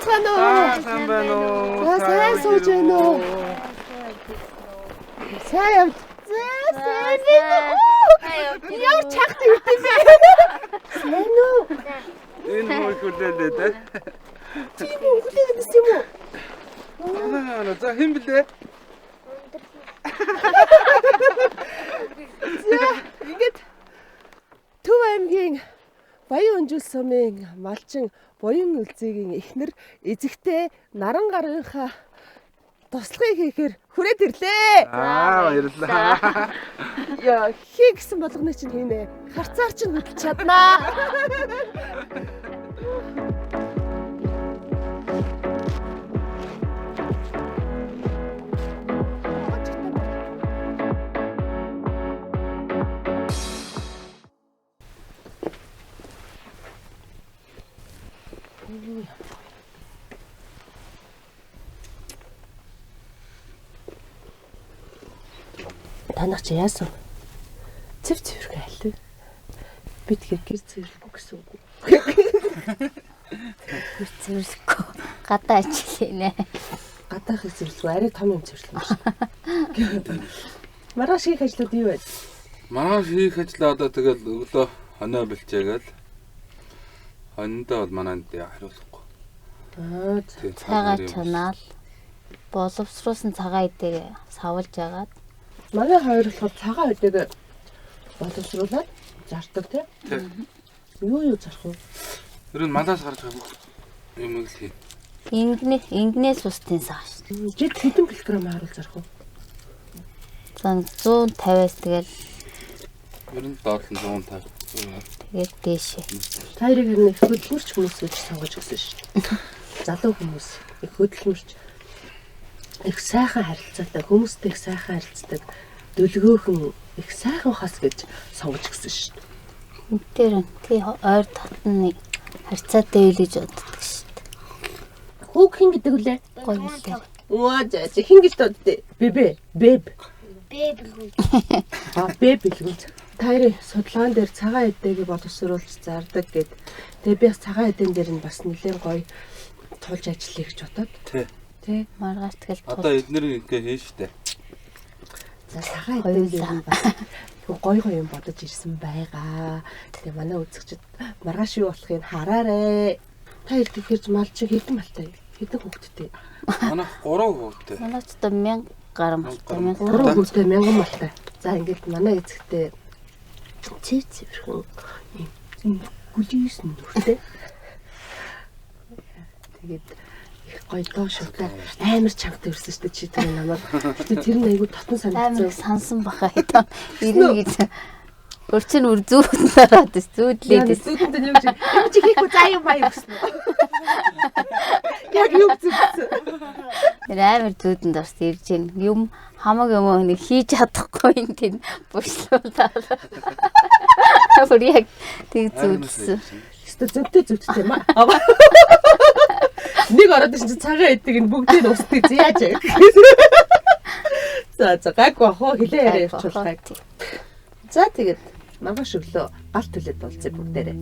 байна уу? Сайн байна уу? Сайн сууж байна уу? Сайн явж. Сайн байна. Яа чахт ирд юм бэ? Сайн уу? Энэ муу хүлээлээ дээ. Тийм үү? Хүлээгээд юм уу? Аа, за хэн блэ? Ингээд Төв аймгийн Баян Өнжил сумын малчин Буян Үлзигийн эхнэр эзэгтэй наран гарынхаа туслахыг хийхээр хүрээд ирлээ. Баярлалаа. Яа, хий гэсэн болгоны чинь хийнэ. Харцаар чинь хөдлөж чаднаа. Танах чи яасан? Цэв цэвэрхэн айлтгүй. Би тэгэхээр гэр цэвэрлэхгүй гэсэн үг. Гэр цэвэрлэхгүй. Гадаа ажиллана. Гадаах цэвэрлэхгүй арай том юм цэвэрлэх юм шиг. Маргааш хийх ажлууд юу вэ? Маргааш хийх ажлаа одоо тэгэл өглөө хоноо бэлчээгээл хондоо бол манайд хариулахгүй. Аа, Цагаа чунаал. Боловсруулсан цагаа идэг савлж агаад. манай хоёр болохоор цагаан үдэг боловсруулаад зардаг тийм. Юу зарах вэ? Тэр нь малаас гарч байгаа юм л хий. Ингнээс устын сааш. Жид хэдэн килограмм харуул зарах вэ? Зан 150-аас тэгэл Ер нь доотлон 150. тэгээд дээшээ. Тайрыг нэг хөдөлмөрч хүмүүс гэж сонгож өгсөн шүү дээ. Залуу хүмүүс их хөдөлмөрч их сайхан харилцаатай хүмүүстэй их сайхан харилцдаг дөлгөөхөн их сайхан хас гэж сонгож өгсөн шүү дээ. Тэр тий ойр татны харьцаатай үйл гэж боддог шүү дээ. Хүүг хин гэдэг үлээ? Гоё үлээ. Оо за хин гэж боддөө. Бэбэ. А бэбэлгүй. Тайрын судалгаан дээр цагаан эдэгийг боловсруулж зардаг гэд. Тэгээ би бас цагаан эдэн дээр нь бас нэлээд гоё тулж ажиллая гэж бодоод. Тий. Маргааш тэгэл Одоо эднэр ингээ хийн штэ. За цагаан эдэн дээр нь бас гоё юм бодож ирсэн байгаа. Тэгээ манай үзэгчд маргааш юу болохыг хараарэ. Та ир тэгэхээр мал чи хэдэн малтай? Хэдэн хүүхэдтэй? Манай 3 хүүхэдтэй. манай ч одоо 1000 гаруй малтай 3 хүүхэдтэй 1000 малтай. За ингээд манай эзэгтэй цэв цэвэрхэн юм гүлээс нүртэй. Тэгээд их гоё дооштой амар чангатай ирсэн шүү дээ чи тэр намайг. Гэтэ тэр нь айгүй татан амар санагдсан. сансан баха хэдэн ирнэ гэж. Өрчин үр зүүн дараад зүүдлээд. Зүүдэнд юм чи хийхгүй заа юм баяа гэсэн. Яг юу зүгсэн. Тэр амар зүүдэнд орс ирж гин юм хамаг юм нэг хийж чадахгүй юм тийм бушлуулаад. Бүр яг тэг зүүдсэн. Зөвхөн зөвхөн юм аа. Нэг ороод чинь цагаан эдэг нь бүгдийг нь устдыг яаж яа. За гайгүй хоо хилээ яриа явуулах. За тэгээд маргааш өглөө галт төлөд болцсон бүгдээрээ.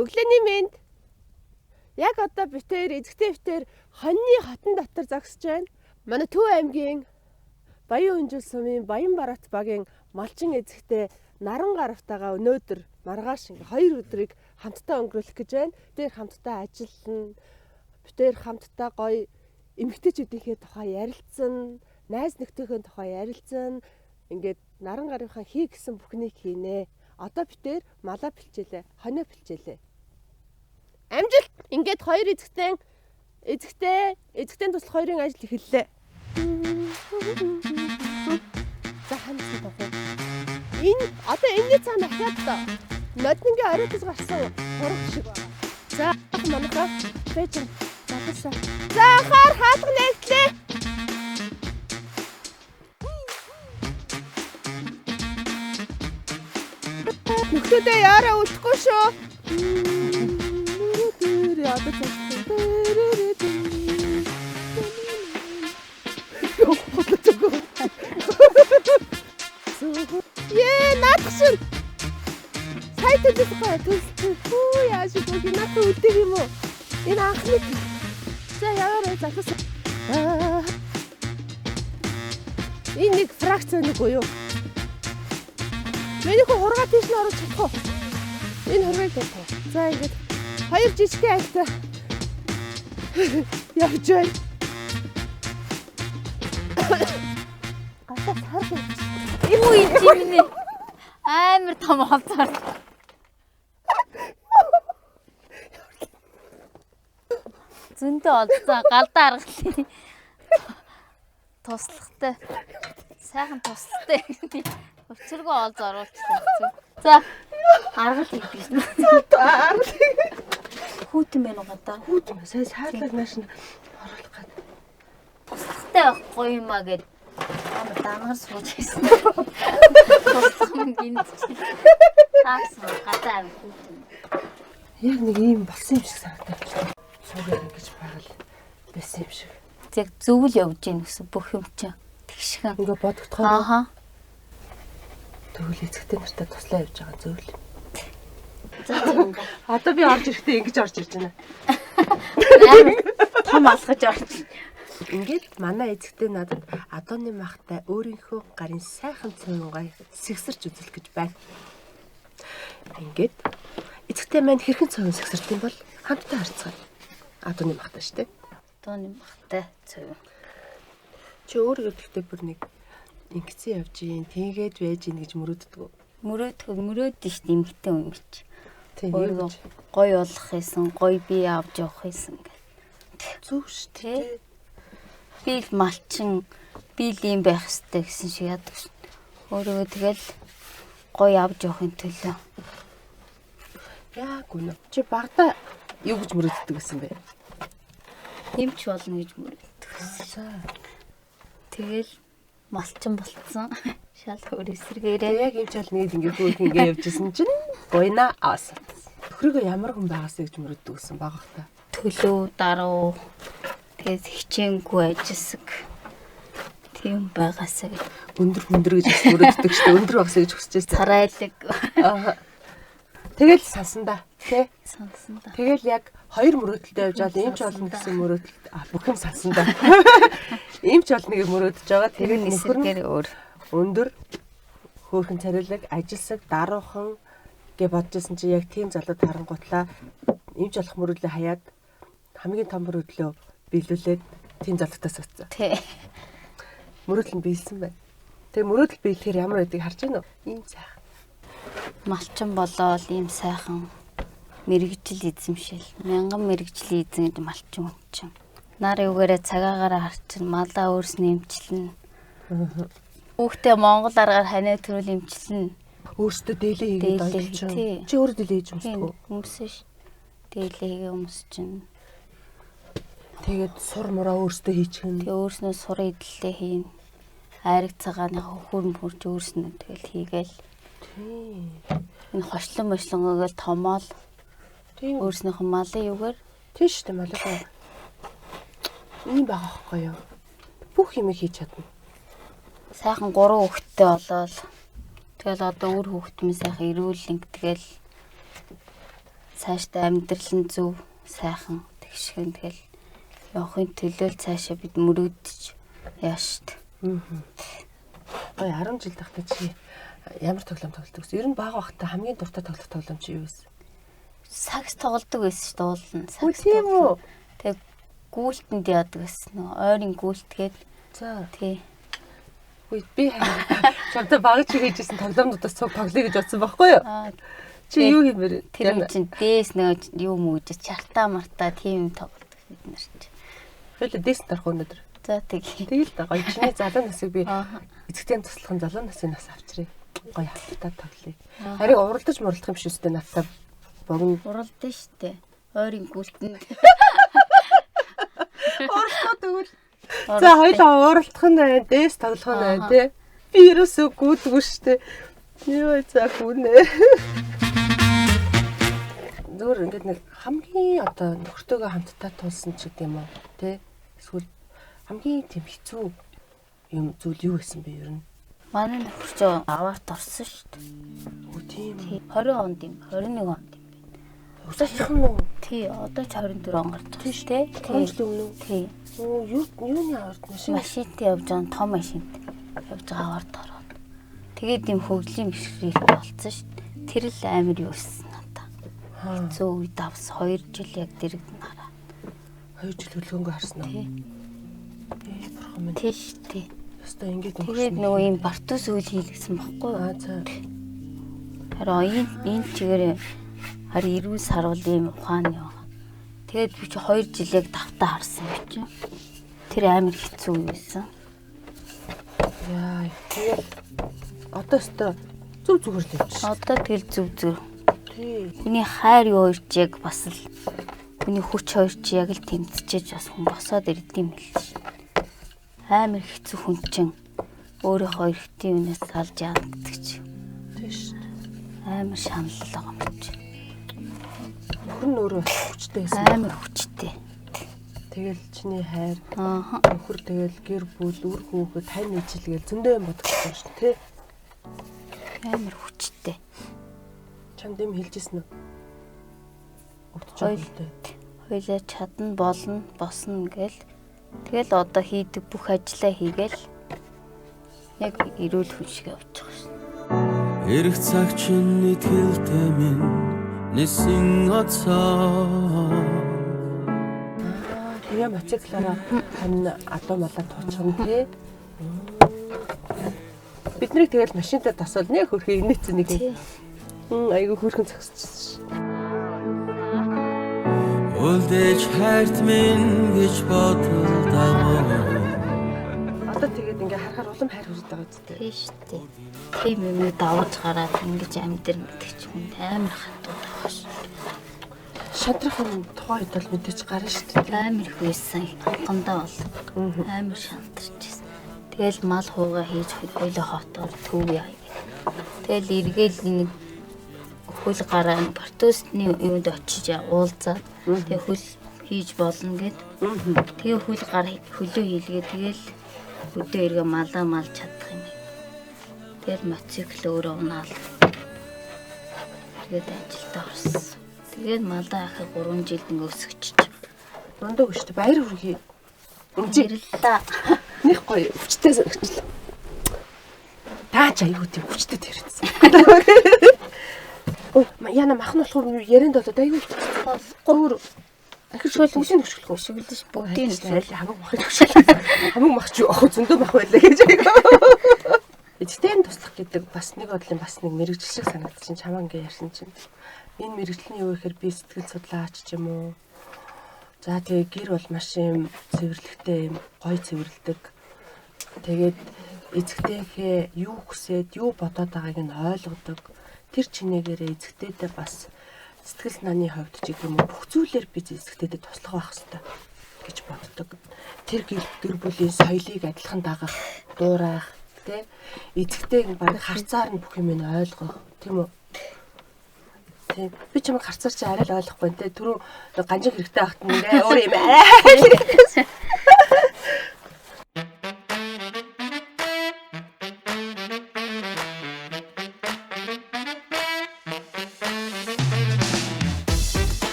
Өглөөний мэнд. Яг одоо битээр эзэгтэй битээр хоньны хотон дотор зогсож байна. Манай Төв аймгийн Баян Өнжил сумын Баян Бараат багийн малчин эзэгтэй наран гаравтайгаа өнөөдөр маргааш 2 өдрийг хамтдаа өнгөрүүлэх гэж байна. Тэр хамтдаа ажиллана. Битээр хамтдаа гоё эмэгтэйчүүдийнхээ тухай ярилцсан, найз нөхдийнхөө тухай ярилцсан. Ингээд наран гарынхаа хий гэсэн бүхнийг хийнэ. Одоо битээр малаа бэлчээлээ. Хонио бэлчээлээ. Амжилт. Ингээд хоёр эзэгтэй туслах хоёрын ажил эхэллээ. За ханасан тохоо. Энэ одоо энэний цаана ахаад ноднингийн оройтос гарсан хураг шиг байна. За манайхаа фэжин залуусаа. За хаар хаалга нэгтлээ. Нөхдөдөө яараа үлдэхгүй шүү. Одоо наадах шин. Сайтай дэх төсөл. Хүү яаж бүгд надад үлдэх юм уу? Энэ анхны. За яваарай залуусаа. Энэ нэг фракц нэг уу юу? Миний хургаа тийш нь орж чадах уу? Энэ хургийг тавь. За ингэж хоёр жижигхэн альтай явж байна. Гасаа сар. Юм уу юм амар том олзоор. Зөндөө олзоо галдаа аргалаа. Туслахтай. Сайхан туслахтай. Өчргөө олз оруулчихсан. За аргал хийх юм. Хүүтэн байна уу гадаа? Хүүтэн сая саалал нааш нь оруулах гээд. Туслахтай байхгүй юм аа гэд амар дангаар сууж байсан. Туслах юм гинт. Таарсан гадаа хүүтэн. Яг нэг юм болсон юм шиг санагдав. Суугаад ингэж байгаад байсан юм шиг. Тэг зөвл явж гин гэсэн бүх юм чинь тэгшхэн. Ингээ бодогдохоор. Ааха. Тэгвэл эцэгтэй нартай туслаа явж байгаа зөвл. Одоо би орж ирэхдээ ингэж орж ирж байна. Том алхаж орж. Ингээд манай эцэгтэй надад адууны махтай өөрийнхөө гарын сайхан цайвангаа сэгсэрч үзүүлэх гэж байна. Ингээд эцэгтэй маань хэрхэн цайван сэгсэрч юм бол хамтдаа харцгаая. Адууны махтай шүү дээ. Адууны махтай цайван. Чи өөрөө гэхдээ бүр нэг ингэсэн явж ийн, тэгээд байж ийн гэж мөрөөддөг. Мөрөөдөн шүү дээ эмгтэн юм чи. Тийм. Гой болох байсан, гой бие авч явах байсан гэх. Зөв шүү дээ. Би л малчин, би л юм байх хэрэгтэй гэсэн шиг яадаг шүү. Өөрөө тэгэл гой авч явахын төлөө. Яг үнэ. Чи багада юу гэж мөрөөддөг гэсэн бэ? Эмч болно гэж мөрөөддөг гэсэн. Тэгэл малчин болцсон. Шал өөр эсрэгээрээ. Яг эмч бол нэг ингэ хөөх ингэ явжсэн чинь гойна аасан. Хөргөө ямар хүн байгаасаа гэж мөрөддөг гэсэн багахта. Төлөө даруу тэгээд хичээнгүй ажилласаг тийм байгаасаа гэж өндөр гэж мөрөддөг шүү дээ. Өндөр багсаа гэж хүсэж байсан. царайлаг Тэгэл сансандаа тий. сонсондоо. Тэгэл яг хоёр мөрөөдөлтэй явж байгаа эмч болно гэсэн мөрөөдөлт бүх юм сансандаа. Эмч болныг мөрөөдөж байгаа. Тэр нисэргээр өөр. Өндөр хөөрхөн царилэг ажилсаг даруухан гэж бодожсэн чи яг тийм залууд харангуутлаа эмч болох мөрөөдлөө хаяад хамгийн том мөрөөдлөө биелүүлээд тийм залуутаас авцсан. Тий. Мөрөөдөл нь биелсэн байна. Тэгээ мөрөөдөл биелэхээр ямар байдгийг харж байна уу? Ийм сайхан. Малчин болоод ийм сайхан мэрэгжил эзэмшил. Мянган мэрэгжлийн эзэн гэж малчин хүн чинь. Нар юугаараа цагаагаараа харчин малаа өөрснөө эмчилнэ. Хүүхдээ Монгол аргаар ханиа төрөл эмчилнэ. Өөртөө дээлээ хийгээд ойлгочихсон. Чи өөрөө дээлээ хийж өмсдөгөө? Өмсөн ш. Дээлээ хийгээ өмсчин. Тэгээд сур мураа өөртөө хийчихэн. Тэгээ өөрснөө сурын идэлтэй хийн. Айраг цагааны хөрн хурж өөрснөө тэгэл хийгээл. Тийм. Энэ хошлон мошлонгоогоо томоол. Тийм. Өөрснөөх малын юугаар тийш үү малаа. Ийм байгаа байхгүй юу? Бүх юм хийж чадна. сайхан 3 хүүхэдтэй болоод тэгэл одоо өөр хүүхдмээ сайхан ирүүлэн тэгэл цаашдаа амьдрал нь зөв сайхан тэгшхэн тэгэл явахын төлөө цаашаа бид мөрөөдөж яаш штт. Ой 10 жил тахтай чи ямар тоглоом тоглодог вэ? Ер нь бага багтаа хамгийн дуртай тоглох тоглоом чи юу вэ? Сакс тоглодог байсан шүү дээ уулна. Сакс тийм үү? Тэг гүйлтэнд яадаг байсан. Нөө ойрын гүйлтгээд. За. Тий. Үгүй би чамтай багж хийжсэн тоглоомнуудаас цуг тоглоё гэж бодсон байхгүй юу? Чи юу хиймээр? Тэр чинь дээс нэг юу мөгж чартаа мартаа тийм тоглодог бид нар чи. Хоёул дээс тарах өнөдөр. За тэгээ. Тэгэл да гоё чиний залуу насыг би эцэгтэй туслахын залуу насын нас авчирээ. Гоё хаттай тоглоё. Харин уралдаж муралдах юм шиг үстэй надтай богино. Уралдсан штэ. Ойрын гүлтэн. Уралдах тэгвэл. За хоёул уралдах нь байна, дээс тоглох нь байна тий. Би ерөөсөө гүйдгүй штэ. Юу за хүнээ. Зүгээр ингээд нэг хамгийн одоо нөхөртөөгөө хамтдаа туулсан ч гэдэм юм уу тий. Эсвэл хамгийн тийм хэцүү юм зүйл юу байсан бэ ер нь? Манай нөхөрч аваарт орсон штэ. Үгүй тийм. 20 онд юм, 21 онд юм. Усаачих нь уу? Тий, одоо ч 24 он гарч байна штэ. Томчлог өмнө. Тий. Юуны аварт машин? Машинтай явж байгаа том машинд явж байгаа аваарт ороод. Тэгээд юм хөгжлийн бишрэлт болцсон штэ. Тэр л амар юу ирсэн надаа. Хэцүү үед авс 2 жил яг дэрэгд нараа. 2 жил хөлгөнгөө харсан уу? Тий. Бурхан минь. Тийш тий. Яста ингэж Тэгээд нөгөө юм бартус үйл хийлгсэн баггүй. За. Харин энэ чигээр харин ирүүл сарвал ийм ухааны байгаа. Тэгээд би чи 2 жил яг давтаа харсан юм чи. Тэр амар хэцүү байсан. Яа. Тэгээд одоо өстө зүг зүгээр л явчих. Одоо тэгэл зүг. Тий. Хүний хайр юу ирж яг бас л хүний хүч хоёр чи яг л тэмцэж бас хүн босоод ирдэм л ш. Амар хэцүү хүн чин өөрийнхөө эрхтийн үнээс салж яадаг гэдэг чи. Тийш. Амар шаналл байгаа юм чи. Нөхөр нь өөрөө хүчтэй байсан. Амар хүчтэй. Тэгэл чиний хайр. Нөхөр тэгэл гэр бүл, үр хүүхэд, тань ижил гээл зөндөө юм бодчихсон шүү дээ, тий. Амар хүчтэй. Чамд юм хэлжсэн үү? Хойлоо чадна босно гээл. Тэгэл одоо хийдэг бүх ажлаа хийгээл яг эрүүл хүн шиг явж байгаа шин. Эрх цаг чинь итгэлтэй минь нисэн оцоо. Тэгээ мотоциклаараа тань адуу малаа туучихна тий. Биднийг тэгэл машинтаа тасвал нэг хөрхий инээцэн нэг. Айгу хөрхэн зогсчихсон. Үлдээж хайрт минь гэж бодолдоо. Одоо тэгээд ингээ харахаар улам хайр хүрээд байгаа үстэй. Тийш тий. Тийм юм давж гараад ингэж амьдэрнэ гэдэг ч юм амар хатууд байгаа шин. Шадрахын тухай удаа мэдээж гарна шүү дээ. Амар их байсан. Анхандаа бол амар шантарчсэн. Тэгэл мал хуугаа хийж хойлоо хотоор төв яа. Тэгэл эргээл нэг хөл гараа бартусны юунд очиж уулзаад тэгээ хөл хийж болно гэд. Тэгээ хөл гар хөлөө хийлгээ тэгэл өдөө эргээ малаа малж чадах юм. Тэгэл мотоцикл өөрөө унаал. Тэгээд ажилдаа орсон. Тэгээд малаа ахыг 3 жилд ингээ өсгөж. Дундаа өштэй баяр хүргэе. Зэрэлдээ. Них гоё хүчтэй санагчлаа. Таач аюу тийм хүчтэй тэрсэн. Ой, яна махны болохоор ярианд болоод аюу гоор ахиж шөлөсөн хөшгөлөх Өшөглөж бүгдийн л хамаг махыг хөшгөлөө. Хамаг мах чи ах зөндөө мах байлаа гэж аяга. Эцэгтэй туслах гэдэг бас нэг бодлын бас нэг мэрэгжил шиг санагдчихин чамаа ингээ ярьсан чинь. Энэ мэрэгжлийн юу гэхээр би сэтгэл судлаач ч юм уу. За тэгээ гэр бол маш юм цэвэрлэгтэй юм гоё цэвэрлдэг. Тэгээд эцэгтэйхээ юу хүсээд юу бодоод байгааг нь ойлгодог. Тэр чинээгээрээ эцэгтэйдээ бас сэтгэл санааны хувьд ч юм уу бүх зүйлээр би эцэгтэйдээ туслах байх хэрэгтэй гэж боддог. Тэр гэр бүлийн соёлыг адилхан дагах, дуурайх, тэ эцэгтэйг барыг харцаар нь бүх юм нь ойлгох, тийм үү? Тийм. Би чамайг харцаар чи арай л ойлгохгүй нэ. Түрүү ганжин хэрэгтэй байхад нь ингээ өөр юм аа.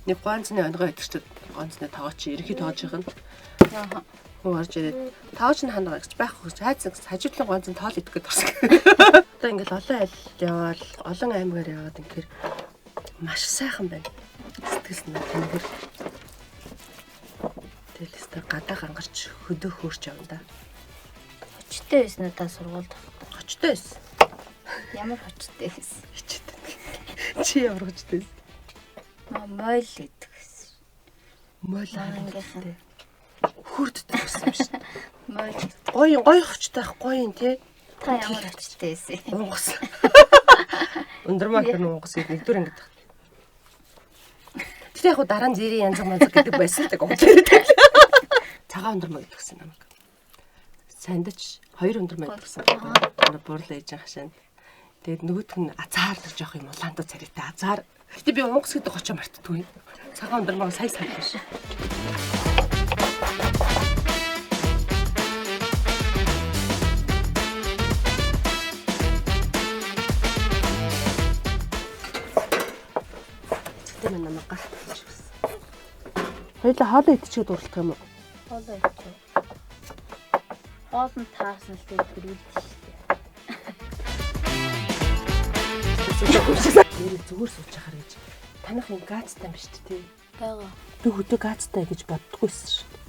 Нэг ганцны онгой идэгчд ганцны тоогооч ерхий тоож байгаа нь. Хүн орж ирээд тоож нь хандгаа гэж байхгүй гэж хайцсан хажуудлын ганцны тоол идэх гээд орсон. Одоо ингээл олон айл яваал олон аймгаар яваад ингээр маш сайхан байна. Сэтгэл санаа тэнгэр. Тэгэл өстө гадаа гаргарч хөдөө хөөрч явна да. Хочтой байсан уу та сургуульд? Хочтой байсан. Ямар хочтой байсан? Чи ямар хочтой байсан? Мойл гэдэг байсан. Мойл Ангийнхан. хүрддэг байсан юм шиг. Мойл. Гоё хочтой ах гоё юм те. Та ямар хочтой байсан? Унгас. Өндрмаг нь унгас гэдэг нэгдүгээр ангид тах. Тэгтээ яг дараа нь зэрэг янз янз гэдэг байсан гэдэг үг. Цагаан өндрмаг гэдгсэн намайг. Сандч 2 өндрмаг гэдгсэн. Буурлаа ээж хашаанд. Тэгээд нөгөөх нь азаар гэж жоох юм улаанд царайтай азаар. Гэтэ би унгас гэдэг хочоо мартдаггүй. Цагаан өндрмаг сая санаж. Хоёлаа хоолоо идчихээд дурлах юм уу? Хоолоо ичээ. Хоол нь таарсан л тэгээд гэрүүлдэг шүү дээ. Нэр зүгээр сууж яхаар гэж. Танах юм газтай юм биш үү те? Бага. Би хөдөө газтай гэж боддоггүйсэн шүү дээ.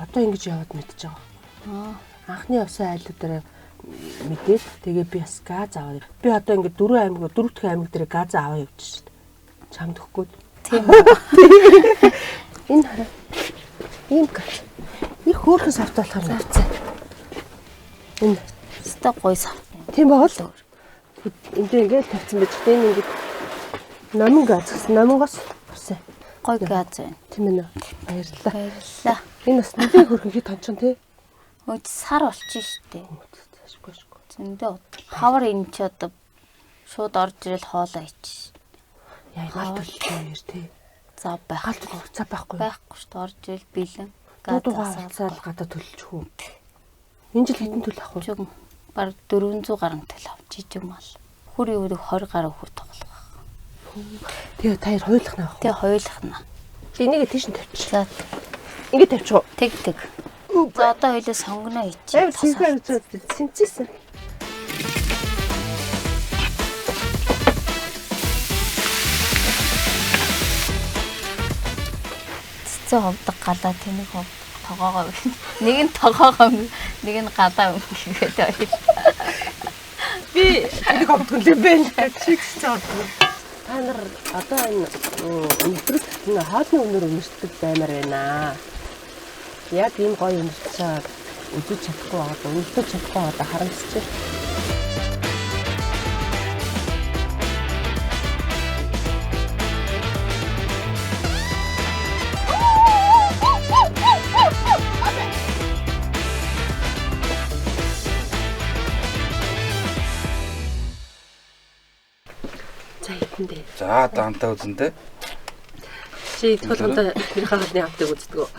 Одоо ингэж яваад мэдчихэж байгаа. Анхны явсан айлуудаараа мэдээд тэгээ би бас газ аваад. Би одоо ингэ 4 аймаг 4 дахь аймаг дээр газ аваа явчих шүү дээ. Чамд өгөхгүй. Тийм үү. Энэ хараа. Ийм газ. Их хөөрхөн савт болохоор навцаа. Энэ Сток гой сав. тийм бол энд ингээд тавьсан байж тээ ингээд намын газ гэсэн намынгоос авсан. Гой газ байна. Тийм ээ. Баярлалаа. Баярлалаа. Энэ бас нэгэн хөрхөн хэд тончон тий. Өөч сар болчих штэ. Ашгүй. Зөндөө хавар энэ ч одоо шууд орж ирэл хоолоо ич. Яа яа төлөөр тий. За байх. Галт цаа байхгүй. Байхгүй штэ орж ирэл бэлэн. Дуудуугаа алцаад гадаа төлж хүү. Энэ жил хэдэн төлөх ах вэ? Чүг баг 400 гаруй төл авч жижиг мал. Хүр юу 20 гаруй хүр тоглох. Тэгээ таяр хойлох наа. Тэгээ хойлох нь. Би энийг тийш нь тавьчих. За Ингээд тавьчих уу? тэг. За одоо хоёлоо сонгоно ичээ. Амар синхэр синцсэн. Цэцэн ховдог галаа тэнийг ховдог тогоогоо. Нэг нь тогоогоо нэг нь гадаа өнгөгээд байл. Би энийг авдаг юм байна. Чигс цаавдаг. Та нар одоо энэ өнөөдрөөс энэ хаалны өнөр өнөртөг баймаар байна. Яг ийм гоё өнөртөж үзэж чадахгүй байгаа. Өнөртөж чадахгүй байгаа харамсчих. За даантаа үзэнтэй. Чи толгонд тэр хаалны автыг үздэг үү?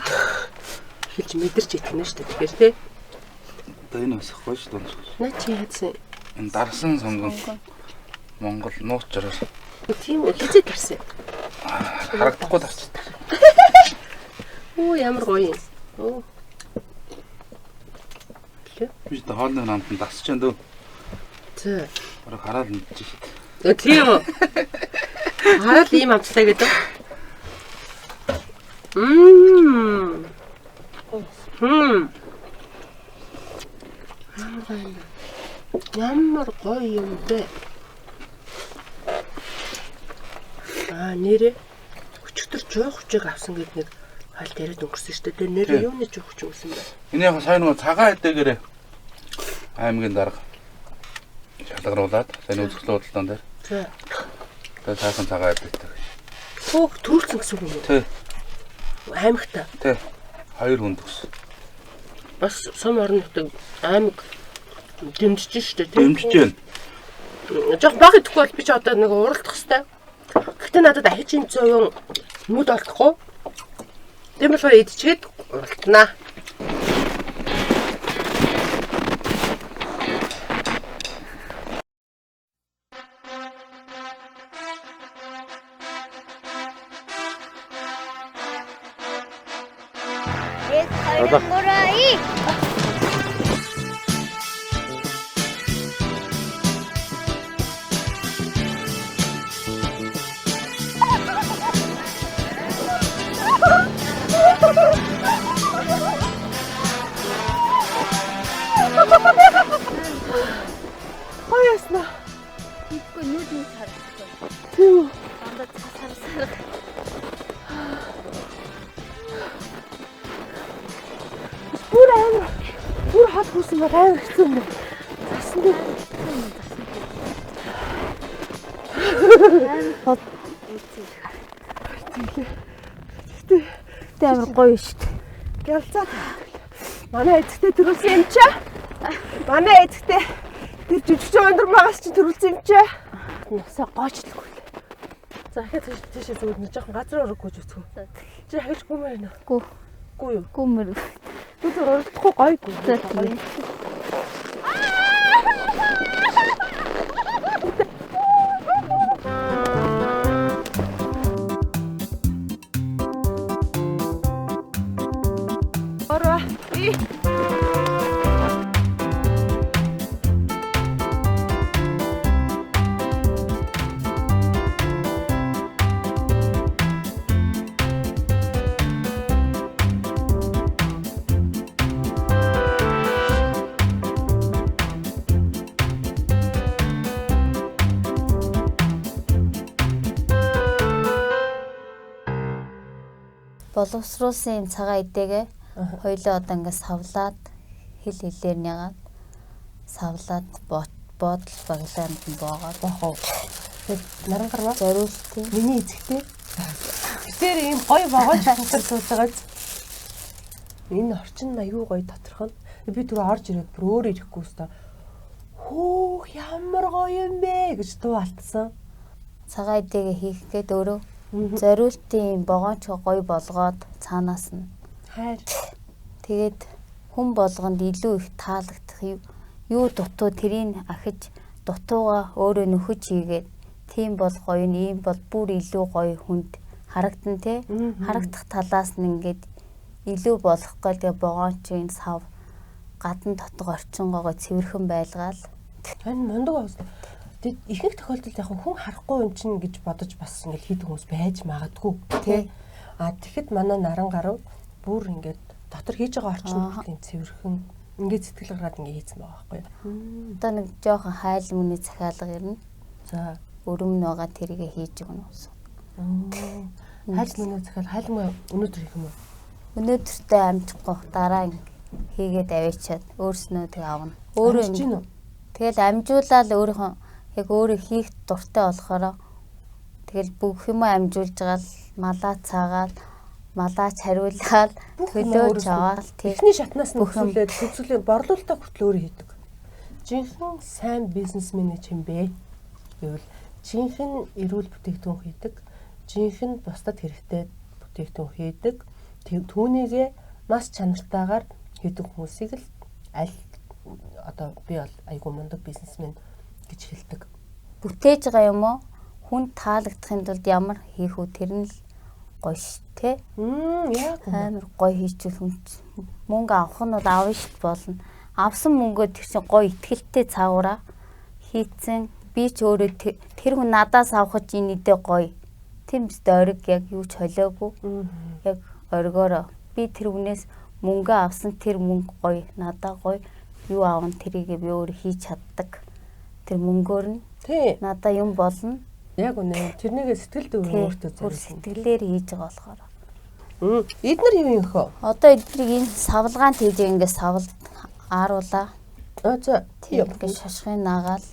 Хэлж мэдэрч итгэнэ шүү дээ. Тэгэхээр тий. Одоо энэ өсөхгүй шүү дээ. Наа чи яадсан? Энэ дарсан сонгон Монгол нууцраар Тийм үү хизээ тарсан. харагдахгүй дарч. Оо ямар гоё юм. Оо. Би тэ хоолны намд дасч энэ дөө. Зэ. Бараг хараад мэдчих шүү дээ. Тийм үү. Хараад ийм амттай гэдэг. Ямар гоё юм бэ? Нэрээ өчигдөр жоох хүчийг авсан гэд нэг хаалт яриад өнгөрсөн шүү дээ. Нэрээ юуны жоох хүч өгсөн бэ? Энэ яг сайн нөгөө цагаан эдэгээрээ аймгийн дарга шалгаруулад сайн үзэсгэлэн худалдаан дээр. Тэгээ цаасан цагаан эдэгтэй. Хөөх төрүүлсэн гэсэн үг юм уу? Тий. Аймагта. Тий. 2 хүнд өгсөн. Бас сум орон нутаг аймаг дэмжиж шүү дээ. Дэмжиж байна. Жог баг идэхгүй бол би ч одоо нэг уралдах хэвээр. Гэхдээ надад ахиж 100% нүд олдохгүй. Тийм болохоор идчихэд уралдана. Мурай. Ha ha ha ha! Гоё ясна. Ихгүй нүд нь харагдав. Тийм үү. Дандаа цасарсаар. Бүр амар. Бүр хат хүрсэн бол амар хэцүү юм байна. Засан дээр. Хот Тэ амар гоё шүү дээ. Ялцаа. Манай эцэгтэй төрүүлсэн юм чаа. Манай эцэгтэй тэр жижиг өндөр магаас чи төрүүлсэн юм чаа. Насаа гоочлгүй. За дахиад тийшээ зүгд нэг жоохон газар өргөж үзэх үү. Чи хагиж гүмээр нэ. Гүү. Гүү юу? Гүмэр. Түр оролдохгүй гойгүй. Гоё. Ороо. Боловсруулсан юм цагаан идэгээ хоёлоо одоо ингээд савлаад хил хилээр нягаад савлаад бодол баглаанд нь боогоод Бохоо. Тэг наран гарваа. зориултын Миний эцэгтэй. Тэр ийм гоё богооч дотор сууж байгааз. Энэ орчин аюу гоё доторх нь. Би түрүү орж ирээд бүр өөр ирэхгүй өстой. Хөөх ямар гоё юм бэ гэж дуу алтсан. цагаан идэгээ хийх гээд өөрөө зориултын богооч гоё болгоод цаанаас нь Хайр. тэгээд хүн болгонд илүү их таалагдах юу дутуу тэрийг ахиж дутууга өөрөө нөхөж хийгээд тийм бол гоё юм бол бүр илүү гоё хүнд харагдан те харагдах талаас нь ингээд илүү болохгүй тэгээ богоочийн сав гадна дотор орчингоогоо цэвэрхэн байлгаал Энэ мундаг байна. Тэг ихэнх тохиолдолд яг хүн харахгүй юм чинь гэж бодож бас ингээл хийдэг хүмүүс байж магадгүй тий. А тэгэхэд манай наран гарав бүр ингээд дотор хийж байгаа орчинд тийм цэвэрхэн ингээд сэтгэл гаргаад ингээд хийцэн байгаа байхгүй юу. одоо нэг жоохон хайл мөний захиалга ирнэ За өрөмн байгаа тэрийгэ хийж өгнө ус. хайл мөн захиал хайл мөн өнөөдөр хийх юм уу? Өнөөдөртөө амжихгүй дараа хийгээд авчиад өөрснөө тэг авна. Өөрөө Амжиж гин үү? тэгэл амжуулаад өөрийнхөө яг өөрөө хийх дуртай болохоор тэгэл бүх юм амжуулж байгаа л малаа цаагаад малаач хариулаад төлөөж аваад тэг Эхний шатнаас нь бүх юм. төгсгөлийн борлуулалтаа хүртэл өөрөө хийдэг. Жинхэнэ сайн бизнесмен юм бэ? Гэвэл жинхэнэ эрүүл бүтээгдэхүүн хийдэг. Жинхэнэ бусдад хэрэгтэй бүтээгдэхүүн хийдэг. Түүнийгээ маш чанартайгаар хийдэг хүмүүсийг л аль одоо би бол айгүй мундаг бизнесмен гэж хэлдэг. бүтээж байгаа юм уу хүн таалагдахын тулд ямар хийх үү тэр нь л гоё ш тэ Яг амар гоё хийчихвэл хүн мөнгө авах нь бол авна шүү болно. Авсан мөнгөө тэр чинь гоё ихтгэлтэй цаагаараа хийцэн би ч өөрөө тэр хүн надаас авах чинь нэдэ гоё. Тийм биз дээ ориг яг юу ч холиогүй. Яг оргоороо би тэр хүнээс мөнгө авсан тэр мөнгө гоё надаа гоё юу аавн тэрийг би өөр хийж чаддаг. Тэр мөнгөөр нь тий. надаа юм болно. Яг үнэ. Тэрнийгээ сэтгэл дүүрэн өөртөө Бүр зориулсан. сэтгэлээр хийж байгаа болохоор. Эднэр юу юм хөө? Одоо эднийг энэ савлгаанд хийж ингээд савлд ааруулаа. За Тийм ингээд шашхын наагаал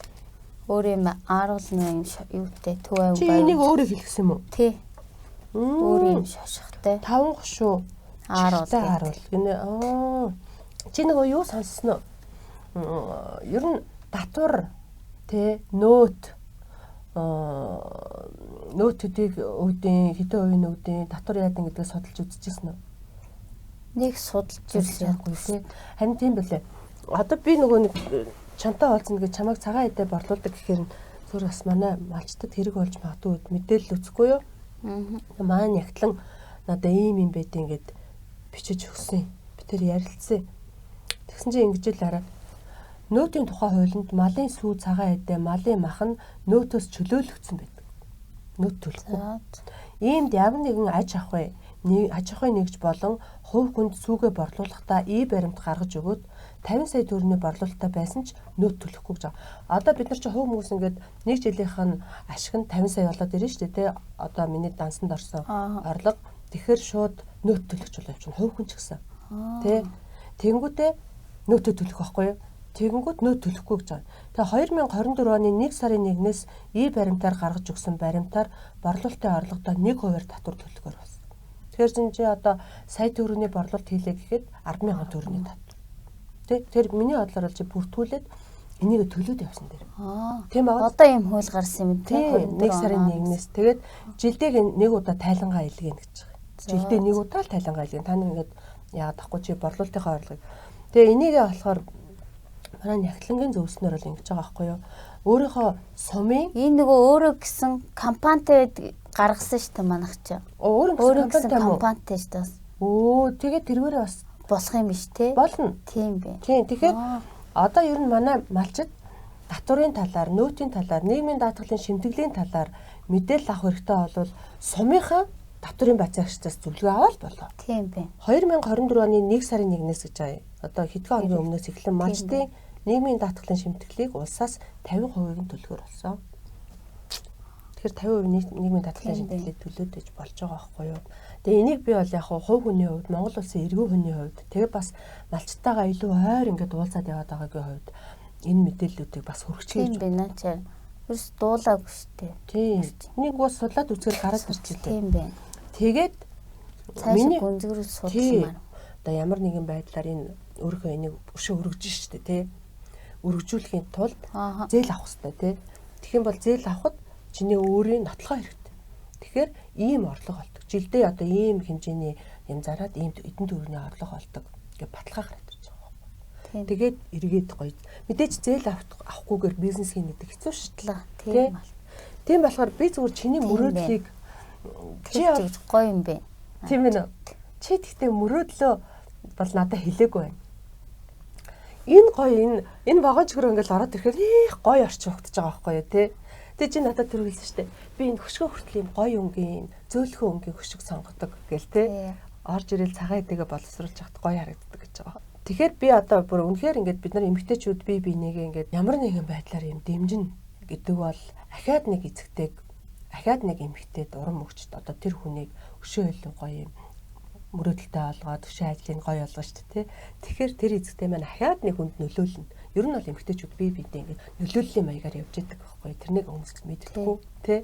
өөр юм ааруулна юм юутэй төв аян чи энийг өөрөө хэлсэн юм уу? Тий. Өөр юм шашхтай Таван шүү. ааруул. Ааруул. Гинэ. Чи нэг юу сонссноо? Ер нь татвар тэ нөт нөтүүдийг өвдөн хэдэн хувийн өвдөн татвар яадан гэдгээ судалж үзчихсэн үү? Нэг судалж ирсэн Яахгүй тий. Харин тийм билээ. Одоо би нөгөө нэг чамтай уулзна гэж чамайг цагаан эдээ борлуулдаг гэхээр зүр бас манай малчтад хэрэг болж магадгүй мэдээлэл үзэхгүй юу? Маань ягтлан надаа ийм юм байдیں۔ Ингээд бичиж өгсөн. Би тэр ярилцсан. Тэгсэн чинь ингэж л хараад нөөтийн тухай хуулинд малын сүү цагаан эдээ малын мах нь нөөтөөс чөлөөлөгдсөн байдаг. Нөөт төлөхгүй. Иймд ямар нэгэн аж ахуй нэгж болон хувь хүнд сүүгээ борлуулахдаа баримт гаргаж өгөөд 50 сая төгрөгийн борлуулалттай байсан ч нөөц төлөхгүй гэж байгаа. Одоо бид нар чи хувь хүмүүс ингээд нэг жилийнх нь ашиг нь 50 сая болоод ирнэ шүү дээ тий. Одоо миний дансанд орсон орлого тэгэхээр шууд нөөц төлөгч болоо явчихна. Хувь хүн ч гэсэн. Тий. Тэнгүүтээ нөөтөө төлөх байхгүй юу? Тэгэнгүүт нөөц төлөхгүй гэж байгаа. Тэгээ 2024 оны 1 сарын 1-ээс баримтаар гаргаж өгсөн баримтаар борлуулалтын орлогодоо 1% татвар төлөхөөр болсон. Тэгэхээр чинь чи одоо сая төгрөгийн борлуулалт хийлээ гэхэд 10,000 төгрөгийн татвар. Тэр миний бодлоор бол чи бүртгүүлээд энийг төлөөд явсан дээр. Тийм байна. Одоо ийм хууль гарсан юм тийм 1 сарын 1-ээс тэгээд жилдээ нэг удаа тайлангаа илгээнэ гэж байгаа. Жилдээ нэг удаа л тайлангаа илгээнэ. Та нэг ингээд яагаад тахгүй чи борлуулалтынхаа орлогыг. Тэгээ энийгээ болохоор манай нягтлангийн зөвлснөр бол ингэж байгаа байхгүй юу? Өөрийнхөө сумын энэ нөгөө өөрөө гэсэн компанитай гаргасан шүү дээ манайх чи. Өөрөө гэсэн компанитай шүү дээ. Тэгээд тэрвэрээ бас болох юм биш те? Болно. Тийм бэ. Тийм. Тэгэхээр одоо ер нь манай малчид татварын талаар, нөөтийн талаар, нийгмийн даатгалын шимтгэлийн талаар мэдээлэл авах хэрэгтэй болвол сумынхаа татварын бацаагчдаас зөвлөгөө аваад болоо. Тийм бэ. 2024 оны 1 сарын 1-ээс гэж байгаа. Одоо хэдхэн хоногийн өмнөөс эхлэн малчдын нийгмийн даатгалын шимтгэлийг улсаас 50% нь төлөхөр болсон. Тэгэхээр 50% нийгмийн даатгалын шимтгэлийг төлөөд гэж болж байгаа байхгүй юу? Тэгээ энийг би бол яг хувь хүний хувьд, Монгол улсын иргэн хүний хувьд тэгээ бас малчтайгаа илүү ойр ингээд уулзаад яваад байгаагийн хувьд энэ мэдээллүүдийг бас хөргөчгөөж байна чаа. Ерөөс дуулаагүй шүү дээ. Тийм. Нэг бас судлаад үзгээр гараад ирчихлээ. Тийм байна. Тэгээд миний гүнзгийрүү судалсан маань. Одоо ямар нэгэн байдлаар энэ өөрийнхөө энийг өшөө өргөж штэ тий. Өргөжүүлэхийн тулд зээл авах хэрэгтэй тий. Тэгэх юм бол зээл авахд чиний өөрийн нотлохоо хэрэгтэй. Тэгэхээр ийм орлого олдог. Жилдээ одоо ийм хэмжээний юм зараад ийм эдэн төгрөгийн орлого олдог гэж баталгаа гараад ирж байгаа. Тэгээд эргээд гоё. Мэдээж зээл авахгүйгээр бизнес хийнэ гэдэг хэцүү шатлаа. Тийм болохоор би зүгээр чиний мөрөөдлийг чи гоё юм бэ. Тийм ээ. Чи тэгтээ мөрөөдлөө бол надад хэлээгүй байна. Энэ гоё энэ багаж хөрөө ингээл ороод ирэхээр их гоё орчин ухтаж байгаа байхгүй юу те. Тэгээ чи надад төрүүлсэн шүү дээ. Би энэ хөшгөө хүртэл юм гоё өнгийн, зөөлхөн өнгийн хөшиг сонгодог гэл те. Орж ирэл цагаан эдэгээ боловсруулж яхад гоё харагддаг гэж байгаа. Тэгэхээр би одоо бүр үнэхээр ингээд бид нар эмэгтэйчүүд бие биенийгээ ингээд ямар нэгэн байдлаар юм дэмжин гэдэг бол ахаад нэг эцэгтэйг ахаад нэг эмэгтэйд урам өгчд одоо тэр хүнийг өшөө илүү гоё юм мөрөөдөлтэй олгоод өшөө ажлыг гоё болгоо шүү дээ. Тэгэхээр тэр эцэгтэй маань ахаад нэг хүнд нөлөөлнө. Ер нь бол эмэгтэйчүүд бие биедээ ингээд нөлөөллийн маягаар явж идэг байхгүй. Тэрнийг өмнөс мэддэггүй тий.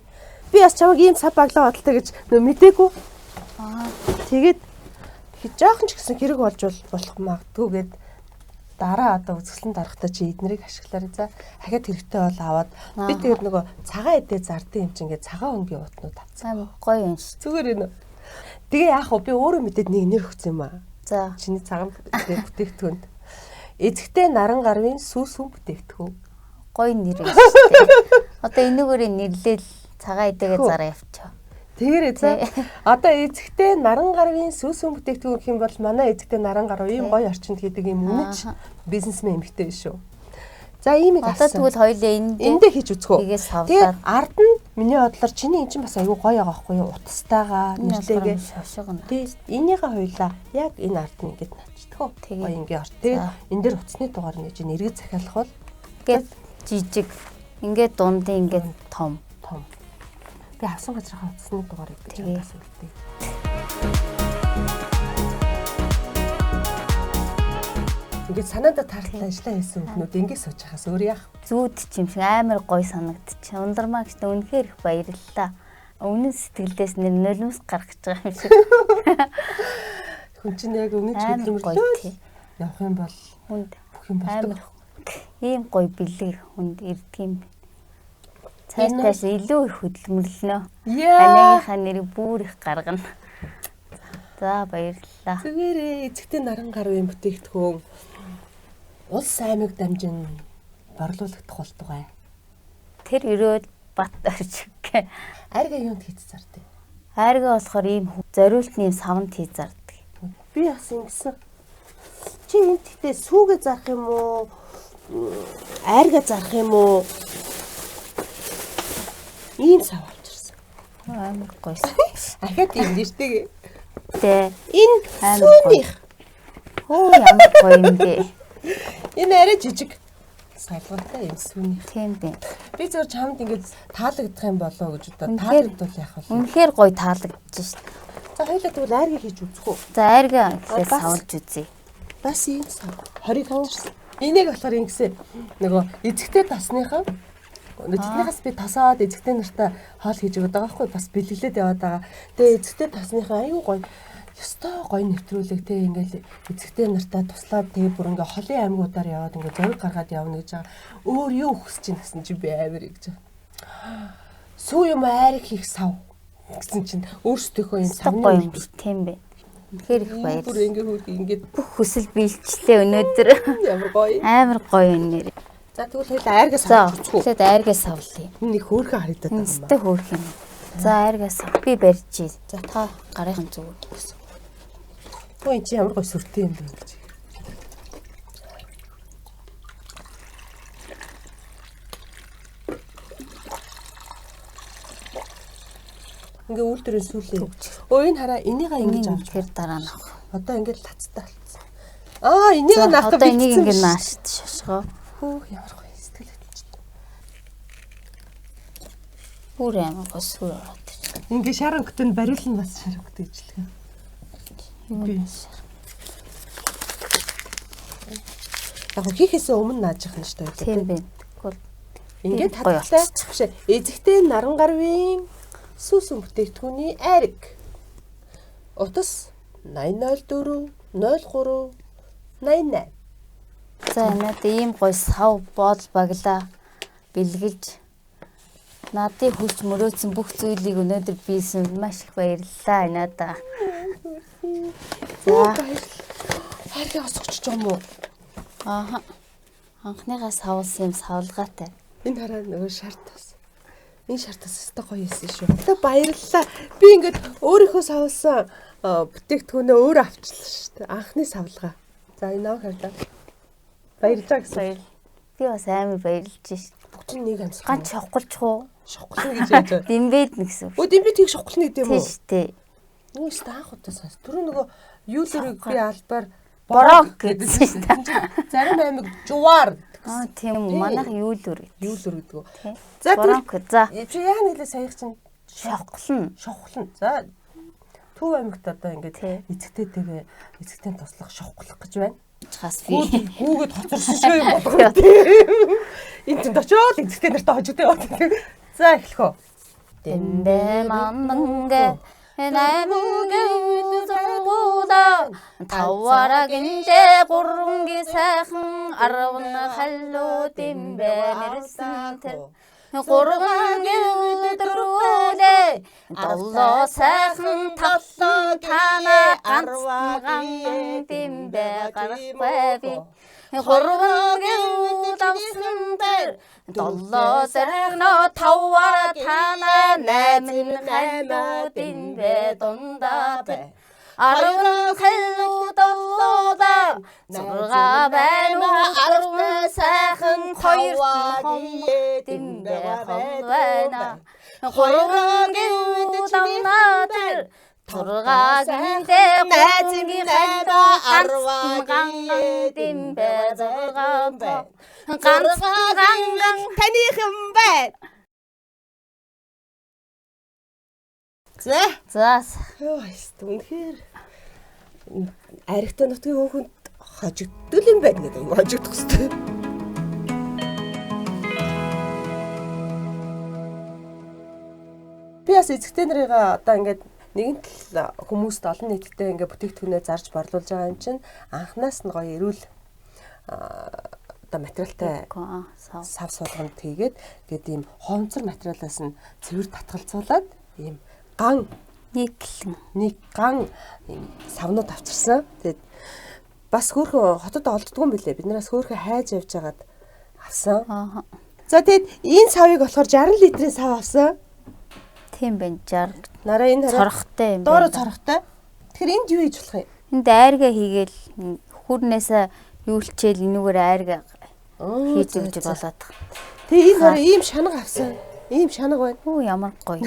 Би бас чамайг ийм сав баглаа бодлоо гэж нөө мдээгүй. Тэгээд жоохон ч гэсэн хэрэг болж болох магадгүйгээд дараа одоо үзэсгэлэн дарахтаа чи эднэрийг ашиглаарай за. Ахаад хэрэгтэй бол аваад би тэгээд нөгөө цагаан эдээ зардын юм чинь ингээд цагаан өнгийн утнууд авцсан. Гоё юм ш. Зүгээр энэ. Тэгээ яах вэ? Би өөрөө мэдээд нэг нэр өгсөн юм аа. За. Чиний цагаан бүтээгдэхүүнд. Эзэгтэй наран гарвын сүүс хүн бүтээгдэхүүн. Гоё нэр юм шүү дээ. Одоо энэгээр нэрлээл цагаан эдэгээ зараа явчихаа. Тэгэрэй за. Одоо эзэгтэй наран гарвын сүүс хүн бүтээгдэхүүн гэх юм бол манай эзэгтэй наран гарв ийм гоё орчинд хийдэг юм үнэч бизнесмен эмэгтэй шүү. За ийм их асуу. Одоо тэгвэл хоёлаа эндээ хийж үзгөө. Тэгээд савлаад. Ард нь миний бодлоор чиний эн чинь бас аюу гоё байгаа байхгүй юу? Утастайгаа нэрлэгээ шошгоно. Тий. Энийгээ хоёлаа яг энэ ард нь ингэж начдаг. Гоё ингээ орт. Тэгээд энэ дэр утасны дугаар нь чинь эргэж захиалах бол ингээд жижиг. Ингээд дундын ингээд том. Би авсан газрынхаа утасны дугаарыг гэж хандаас үлдээ. Ингээд санаандаа тааралтай ажиллаа хийсэн хүмүүс ингээд сууж хахаас өөр яах. Зүүд чимшиг амар гоё санагдчих. Ундармаа гэж үнэхээр их баярлалаа. Өмнө сэтгэлдээс нулимс гарах гэж байгаа юм шиг. Хүн чинь яг өмнө ч хэлмэрлээ. Явах юм бол хүнд бүх юм болдог. Ийм гоё бэлэг хүнд ирдэг юм. Цаашдаас илүү их хөдөлмөрлөнө. Анигийнхаа нэрийг бүр их гаргана. За баярлалаа. Зүгээрээ эцэгтэй наран гарвын бүтээгдэхүүн улс аймаг дамжин борлуулагдах болтугай. Тэр өрөөд бат орж гэ. Арга юунд хийж зардыг? Арга болохоор ийм зориултны савнд хийж зардыг. Би бас ингэсэн. Чи энэ тэгтээ сүүгээ зарах юм уу? Арга зарах юм уу? Ийм сав авчирсан. Амар гоё. Ахаад ийм нэртэйг. Тэ. Энэ сүүнийх. Оо ямар гоё юм бэ. Энэ арай жижиг салгаатай юм сүний. Тийм бэ. Би зөв чамд ингэж таалагдах юм болоо гэж одоо таалагдвал яах вэ? Үнэхээр гоё таалагдчих шүү дээ. За хоёулаа тэгвэл айргийг хийж үзэх үү? За айргаа ихлээр савлж үзье. Бас ийм сав 20 авчирсан. Энийг болохоор ингэсэн нөгөө эзэгтэй тасныхаа тэднийхээс би тасаад эзэгтэй нартай хоол хийж өгöd байгаа байхгүй бас бэлгэлээд яваад байгаа. Тэгээ эзэгтэй тасныхаа аюу гоё ёстой гоё нэвтрүүлэг те ингээл эзэгтэй нартай туслаад тэгээ бүр ингээ холын аймагуудаар яваад ингээ зураг гаргаад явна гэж байгаа. Өөр юу хүсэж чинь гэсэн чи би амар гэж. Сүү юм айрыг хийх сав гэсэн чинь өөрсдийнхөө юм савны юм биш тийм бэ. Үнэхээр их баяр. Бүр ингээ хөрх ингээд бүх хүсэл биелчлээ өнөөдөр. ямар гоё. Амар гоё өнөр. За тэгвэл хоёул айргаас авчихгүй. Тэгээд айргаа савлъя. Нэг хөөрхөн харагдаад байгаа юм байна. Өстэй хөөрх юм. За айргаа сав. Би барьчих. За та гарынхан зүгээр гэсэн. Тоо энэ чи ямар гоё сүртэй юм бэ гэж. Ингээ үйлдвэрийн сүлээ. Энэ хараа энийгээ ингэж авч. Тэр дараа нь авах. Одоо ингээд лацтай болсон. Энийг наахта одоо энийг ингээд наашд шашгоо. Хөөх ямар гоё сэтгэл хөдлөж. Бүр амар гоё сүр ороод. Ингээ шар өнгөтөнд бариулна бас шар өнгөтэй ижлэх. Яг хийхээс өмнө наажих нь шүү дээ. Тийм бэ. Ингээд хатгалтай биш эзэгтэй наран гарвын сүүсэн бүтээгдэхүүний айраг. Утас 8004 03 88. За надад ийм гоё сав боол баглаа бэлгэлж надыг хүч мөрөөдсөн бүх зүйлийг өнөөдөр биелсэн маш их баярлалаа надаа. За хайрыг осгоч юм уу? ааха анхныхаа савлсан юм савлгаатай. Энэ хараа нөгөө шартас. Энэ шартас өстой гоё юмсэн шүү. Одоо баярлалаа. Би ингээд өөрийнхөө савлсан бүтээгдэхүүнээ өөр авчлаа шүү дээ. Анхны савлгаа. За энэ аа хайрлаа. Баярлалаа гэсэн. Би бас амар баярлж шээ. Бүгд нэг амьсгал. Ганц шоколчхоо. Шоколн гэж яаж вэ? Димбэд нэгсэн. Димбэд тийг шоколн гэдэг юм уу? Тийм шүү дээ. Нөгөө өстой анх удаа сонс. Түрүү нөгөө юу лэрэг би албаар борог гэсэн. Зарим аймаг жуваар. Тийм үү. Манайх юулүр гэдэг. Юулүр гэдэг үү. За борог. За. Чи яа нэлээ саях чинь шоколн. За Төв аймагт одоо ингээд эцэгтэйгээ эцэгтэй туслах шовхлох гэж байна. Чаас би гүүгээд хоцорсон шүү юм болов. Энд чинь очоод эцэгтэй нартай хожигдээ яваад. За эхлэх үү. Дэмбэ мамнгэ наймунгэ үзүүлгуула тавара гинжэ гурванги сайхан 10 халлуу дэмбэ нэрсэн тэр гурванги өдрүүлээ доллоо сайхан таллоо тана ганцхан дэмбэ гарахгүй би гурванги давсан дээр доллоо саргно тавара тана 8 халлуу дэмбэ дундаа 10 халлуу доллоо зурга байна уу сайхан хоёр дэмбэ байна гурванги давнаа тургаагинтэй гурванги халлуу ганцхан дэмбэ зурга ганцхан танихан байна. За. Йоо, үнэхээр аригтай нутгийн хүүхэнд хожигдтол юм байна гэдэг юм хожигдох хэвээр. Би бас эцэгтэй нарыгаа одоо ингээд нэгэн тал хүмүүст олон нийтэд ингээд бүтээгдэхүүнээ зарж борлуулж байгаа юм чинь анханаас нь гоё эрүүл одоо материалтай сав суулганд хийгээд тэгээд ийм хонцор материалаас нь цэвэр татгалзуулаад ийм нэг ган савнууд авчирсан. Тэгээд бас хөөхөн хотод олддгүй юм билээ. Биднээс хөөхөн хайж явж байгаад авсан. За тэгээд энэ савыг болохоор 60 литрийн сав авсан. Тийм байна 60. Нараа энэ цорхтой юм байна. Доороо цорхтой. Тэгэхээр энд юу хийж болох юм? Энд айргаа хийгээл хүрнээсээ юулчээл энүүгээр айргаа хийж өгч болоод. Тэгээ энэ нараа ийм шанаг авсан. Ийм шанаг байна. Оо ямар гоё.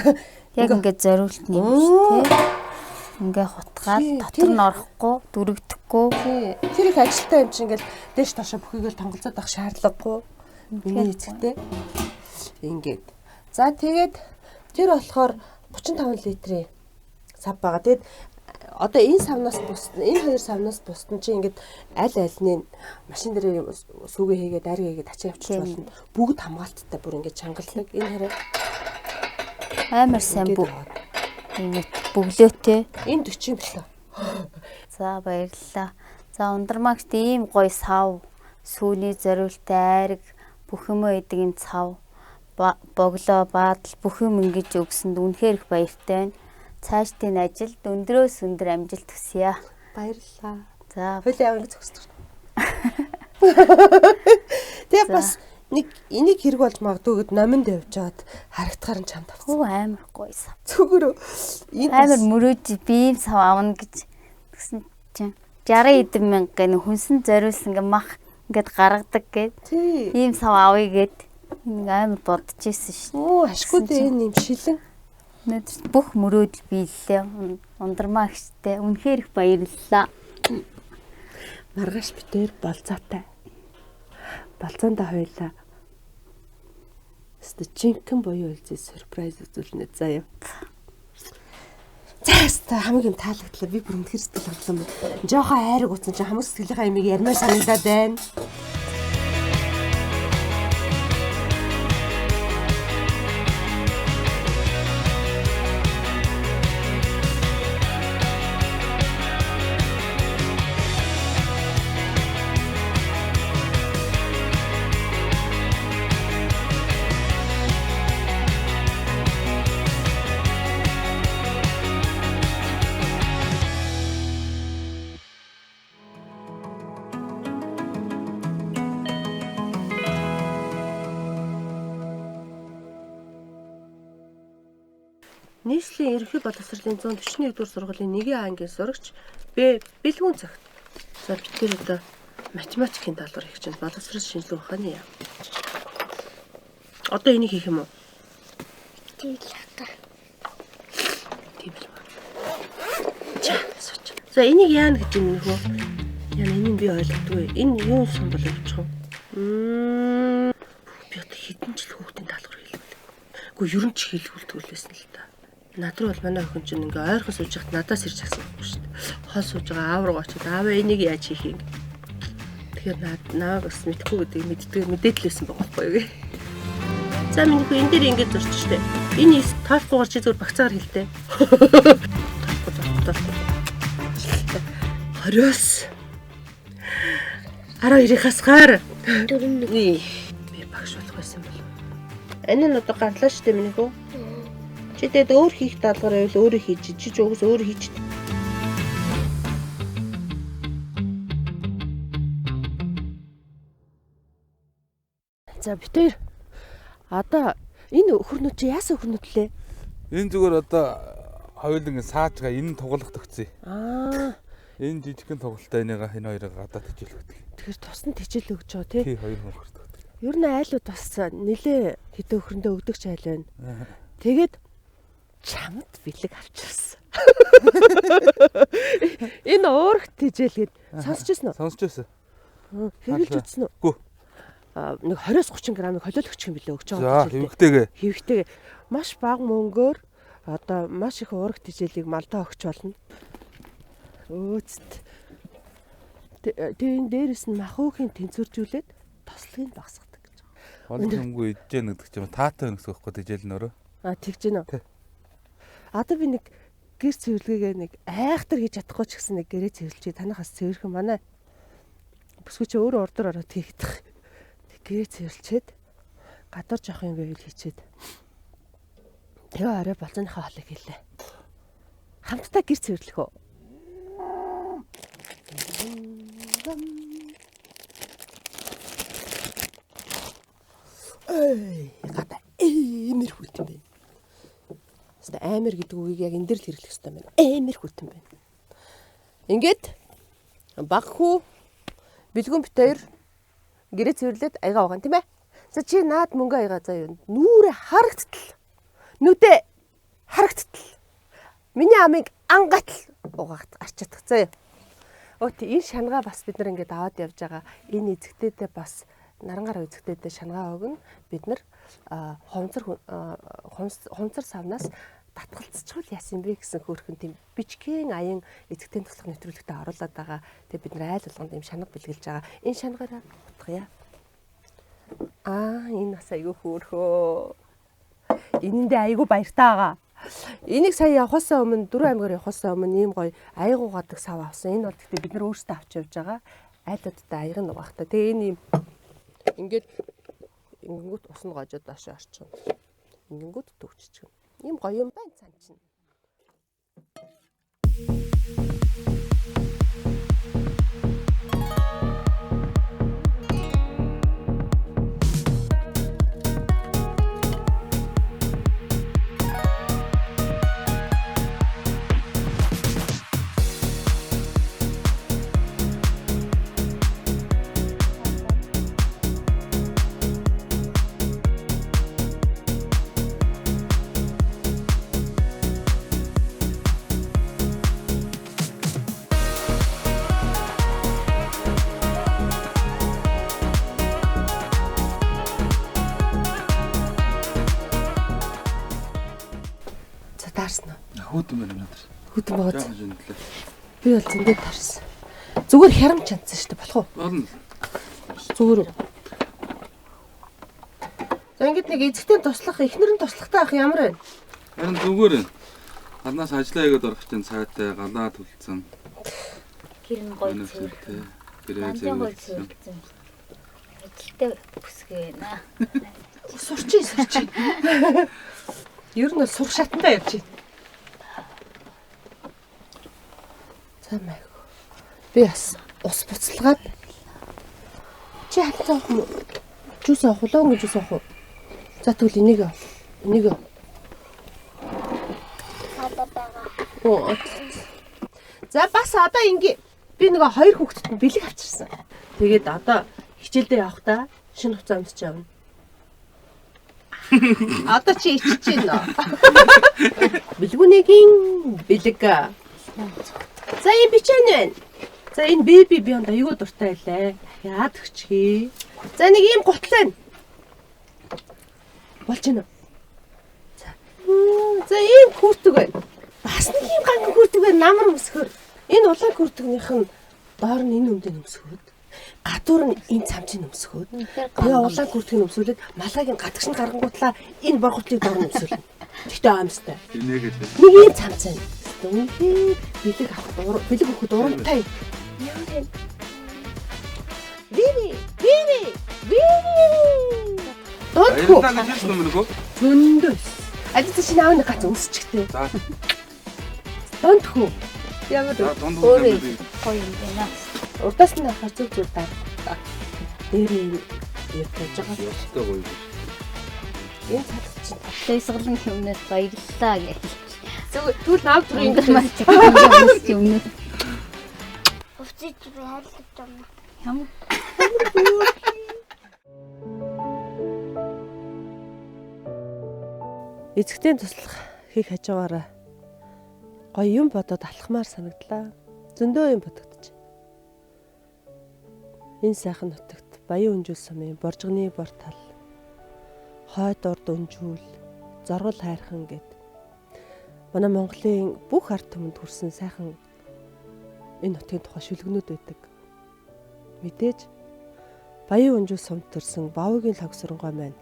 Яг ингээд зориулт юм шүү, тий. ингээ хутгаад дотор нь орохгүй, дүрэгдэхгүй. Тэр их ажилтаа юм чинь ингээл дээш доошо бүхийгээр тонголцоод авах шаардлагагүй. Миний эцэгтэй. Ингээд. За тэгээд тэр болохоор 35 литрийн сав байгаа. Тэгээд одоо энэ савнаас бусна, энэ хоёр савнаас бусна чи ингээд аль альны машин дээр сүгэ хийгээд ари хийгээд ачаа явчих болно. Бүгд хамгаалттай бүр ингээд чангалдаг. Энэ хараа Амар сайн бөглөөтэй. Энэ 40 билээ. За баярлалаа. За ундрмагт ийм гоё сав, сүүний зориултай айраг бүх юм өгдөг энэ цав, боглоо, баадал бүх юм ингэж өгсөнд үнэхээр их баяртай байна. Цаашдын ажилд өндрөөс өндөр амжилт хүсье. Баярлалаа. За хоёлаа яваа гэж зогсдог. Тэгээ бас нэг энийг хэрэг болж магадгүй гэд номонд явж байгаад харагдахаар нь чамд авсан. Оо амар гоё сав. Зүгээр энэ Амар мөрөөж би ийм сав авна гэж тэгсэн чинь 60 эдэн мянга гэнэ хүнсэн зориулсан ингээ мах ингээд гаргадаг гэд. тий. Ийм сав авъя гэд амар бодож ирсэн шүү. Оо ашгүй дээ энэ юм шилэн. Өнөөдөр бүх мөрөөдөл биеллээ. Ундрмаа гişтэй. Үнэхээр их баярлалаа. Маргааш битээр болцоотой. Болцоондоо хоёлаа. Жинхэнэ буюу үлзээ сюрприз үзүүлнэ заяа. Заастаа хамгийн юм таалагдлаа. Би бүр үнэхээр сэтгэл хангалуун байна. Жохоо айраг утсан чи хамаг сэтгэлийнхаа ямиг ярмаар санагдаад байна. Нийслэлийн ерөнхий боловсролын 141-р сургуулийн 1 ангийн сурагч Бэлгүүн цагт. За бид тэр одоо математикийн даалгавар хийх чинь боловсрол шинжилгээ ухааны яа. Одоо энийг хийх юм уу? Тийм л ба. За энийг яана гэж юм нөхөө. Яна энийг би ойлгодгүй. Энэ юу сан бол явчих вэ? Би одоо хэдэн жил хүүхдийн даалгавар хийлээ. Гэхдээ ерөн ч хийлгүүлдэг л байсан л та. Над руу бол манай охин чинь ингээ ойрхон сууж хат надаас ирж асуухгүй шүү дээ. Хол сууж байгаа аав руу очиод ааваа энийг яаж хийх юм. Тэгэхээр наваг бас мэдхгүй гэдэг мэдээлэлсэн байгаа байхгүй юу. За миний хөө энэ дээр ингээ зурч штэ. Энэ тоолохгүйгээр чи зөв багцаагаар хэлдэ. Хориос 12-ийг хасгаар 4 би багш болох байсан бол. Энэ нь одоо гарлаа штэ миний хөө. Чи тэгээд өөр хийх даалгавар байвал өөрөө хийж чи угс өөрөө хийж. За битээр одоо энэ өхөрнүүд чи яасан өхөрнүүд лээ? Энэ зүгээр одоо хоёуланг саажгаа энэ тоглох төгцөө. Энэ жижигхэн тоглолтоо энэ хоёрыг гадаад хичээл өгдөг. Тэгэхээр тусанд хичээл өгч байгаа тий? Тий, хоёр хөргөдөг. Ер нь айлууд бас нилээ хэдэн өхөрөндөө өгдөг ч айл байна. Тэгээд чамд бэлэг авчирсан. Энэ уурхт хичээлгээд сонсчихсон уу? Сонсч байсан. Хэрэглэж үзсэн үү? Гүү. Нэг 20-30 грамыг холиол өгчих юм билээ өгч За, байгаа. хэвэгтэйгээ. Хэвэгтэйгээ маш бага мөнгөөр одоо маш их уурхт хичээлийг малдаа өгч болно. Өөцт. Тэгээд дээрэс нь махуухийн тэнцвэржүүлээд тослогыг багасгадаг гэж байгаа. Олон хөнгөө идэж нэгдэг ч юм таатай өнөсөх байхгүй дижэл нөрөө. Тэгж гинөө. Одоо би нэг гэр цэвэрлэгээ нэг айхтар хийж чадахгүй ч гэсэн нэг гэрээ цэвэрлчээ танахаас цэвэрхэн манай бүсгүй чи өөрөө ордор ороод хийгдэх. Тэг гэрээ цэвэрлчээд гадар жоох юм байвал хийчээд тэгээ орой болцооныхаа хоолыг хийлээ. Хамтдаа гэр цэвэрлэх үү? Гадаа эмэр хүлтэн байна. Амар гэдэг үгийг яг энэ дээр л хэрэглэх хэрэгтэй байна. Амар хүлтэн байна. Ингээд баг хүү бэлгүүн бит хоёр гэрээ цэвэрлээд аяга угаан тийм ээ. За чи наад мөнгө аяга заа юу. Нүрэ харагдтал. Нүдэ харагдтал. Миний амыг ангатал угаагт гарч чадах заяа. Өөт энэ шангаа бас бид нар ингээд аваад явж байгаа. Энэ эзэгтэйдээ бас нарангаар эзэгтэйдээ шангаа өгнө. Бид нар хумцар савнаас татгалцчихвал яасан бэ гэсэн хөөрхөн тийм бичгийн аян эзэгтийн туслах нэвтрүүлэгтээ оруулаад байгаа. Тэгээ бид нар айл болгонд ийм шанга бэлгэлж байгаа. Энэ шангаараа утгая. Энэ бас айгүй хөөрхөө. Энэндээ айгүй баяртай байгаа. Энийг сая явахаасаа өмнө 4 аймгаар явахаасаа өмнө ийм гоё аяг угаадаг сав авсан. Энэ бол гэхдээ бид нар өөрсдөө авч явж байгаа. Айлуудтай аяг нь угаахтай. Тэгээ энэ юм ингээд ингэнгүүт ус нь гожоод доошоо орчихно. Ингэнгүүт төгччихнэ. Ийм гоё юм байна цан чинь. Таарсан уу? Хүүдэн байна надад. Хүүдэн байгаа. Жаахан жинтлээ. Би бол зөндөө таарсан. Зүгээр хярамч чадсан шүү дээ болох уу? Болно. Зүгээр. За ингэж нэг эзэгтэй туслах, эхнэр нь туслахтай ах ямар вэ? Харин зүгээр байна. Гаднаас ажиллаа хийгээд орох чинь цайтай галаа төлцөн. Гэр нь гоё цэвэртэй. Гэрээ зэвэрсэн. Ажилтай бүсгүй байна. Сурчий. Ер нь сур шатандаа явж байна. За маяг. Би бас ус буцалгаад чи хатсан юм. Жуус авах уу, өнгө жуус авах уу? За тэгвэл энийг. За бас одоо ингээ би нэг 2 хүүхэдтэй бэлэг авчирсан. Тэгээд одоо хичээлдээ явахдаа шинэ хуцаа өмсч явна. Одоо чи ичиж байна. Бэлгүнэгийн бэлэг. За энэ бичэн байна. За энэ беби бионд аюу дуртай байлаа. Яад өгчихье. За нэг ийм гутал байна. Болж байна уу? За ийм хүртэг байна. Бас нэг ийм ганг хүртэг байна. Намар өмсгөр. Энэ улаан хүртэгнийх нь доор нь энэ өмдөнд өмсгөөд. Гадуур нь энэ цамцыг өмсгөөд. Тэгээ улаан хүртгийг өмсүүлээд малгайг нь гадагш нь гаргангуутлаа энэ борготлыг доор нь өмсүүлнэ. Тэгтээ аамстай. Инээгээд. Нэг ийм цамц байна. Үнэхээр бэлэг авах бэлэг өгөхөд урамтай. Биби. Донтхоо. Баярлалаа гэж хэлсэн юм уу? Зөндөс. Ажид чи наавны гац өмсчихтэй. За. Донтхоо. Ямар Өөрөө гоё юм байна. урдаас нь авах зүг даа. Дээр яаж байгаа. Ястай гоё. Энэ цаг чинь Тэсгэлэн хүмүүст баярлалаа гэж. тэгвэл наав зүг Ингээд ингэ маш юм. Өвчиж би хайрлаж байна. Ямар эзэгтэй туслах хийх хажуугаараа гоё юм бодоод алхмаар санагдлаа. Зөндөө юм бодогдож. Энэ сайхан нутагт Баян Өнжүүл сумын Боржгоны бор тал, хойд урд өнжүүл, зоргол хайрхан гэд манай Монголын бүх ард түмэнд хүрсэн сайхан энэ нутгийн тухай шүлгэнүүд байдаг. Мэдээж Баян Өнжүүл сумд төрсэн Бовгийн логсронгой маань